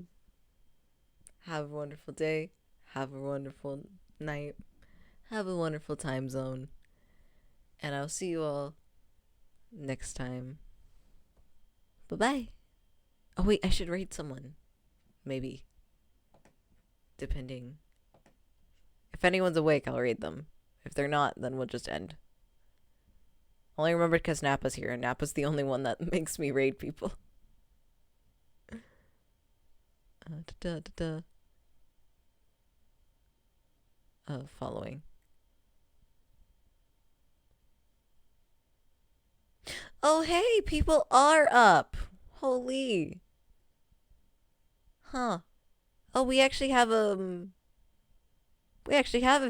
Speaker 1: a wonderful day. Have a wonderful night. Have a wonderful time zone. And I'll see you all next time. Bye-bye. Oh, wait, I should rate someone. Maybe. Depending. If anyone's awake, I'll read them. If they're not, then we'll just end. Only remembered because Nappa's here, and Nappa's the only one that makes me raid people. Following. Oh, hey, people are up. Holy. Huh. Oh, we actually have a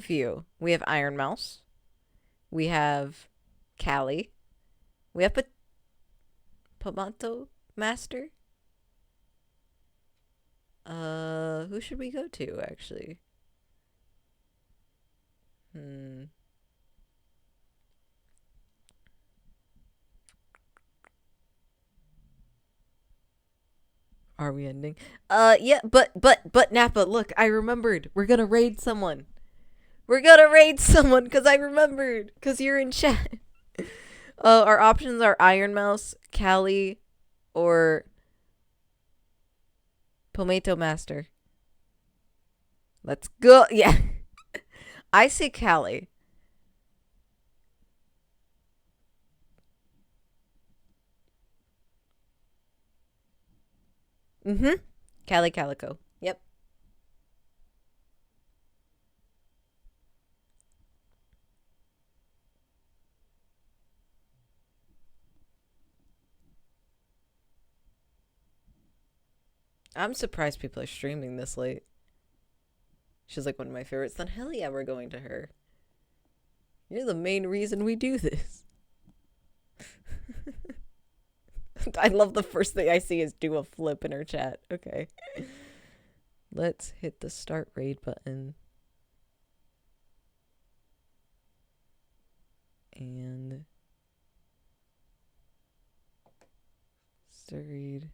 Speaker 1: few. We have Iron Mouse. We have Callie. We have Pamato Master. Who should we go to, actually? Are we ending? Yeah, but Nappa, look, I remembered. We're gonna raid someone. Because I remembered. Because you're in chat. Our options are Iron Mouse, Callie, or Pomato Master. Let's go. Yeah. I say Callie. Callie Calico. Yep. I'm surprised people are streaming this late. She's like one of my favorites. Then hell yeah, we're going to her. You're the main reason we do this. I love the first thing I see is do a flip in her chat. Okay. Let's hit the start raid button. And start raid.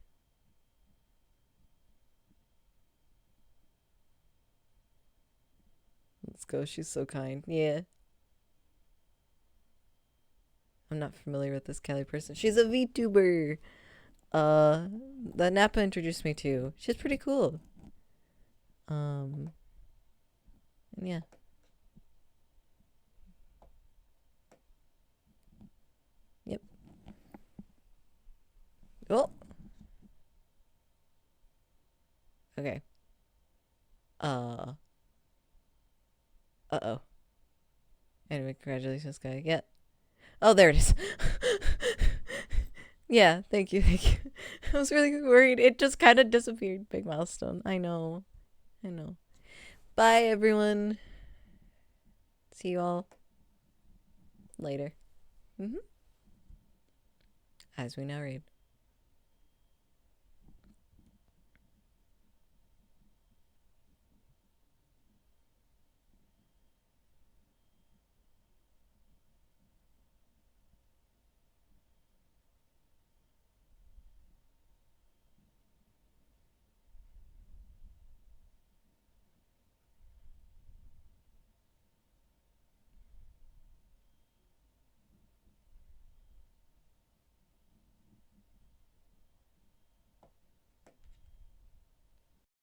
Speaker 1: Let's go. She's so kind. Yeah. I'm not familiar with this Kelly person. She's a VTuber. That Nappa introduced me to. She's pretty cool. And yeah. Yep. Oh. Okay. Uh-oh. Anyway, congratulations, guy. Yeah. Oh, there it is. Yeah, thank you, thank you. I was really worried. It just kind of disappeared. Big milestone. I know. I know. Bye, everyone. See you all later. As we now read.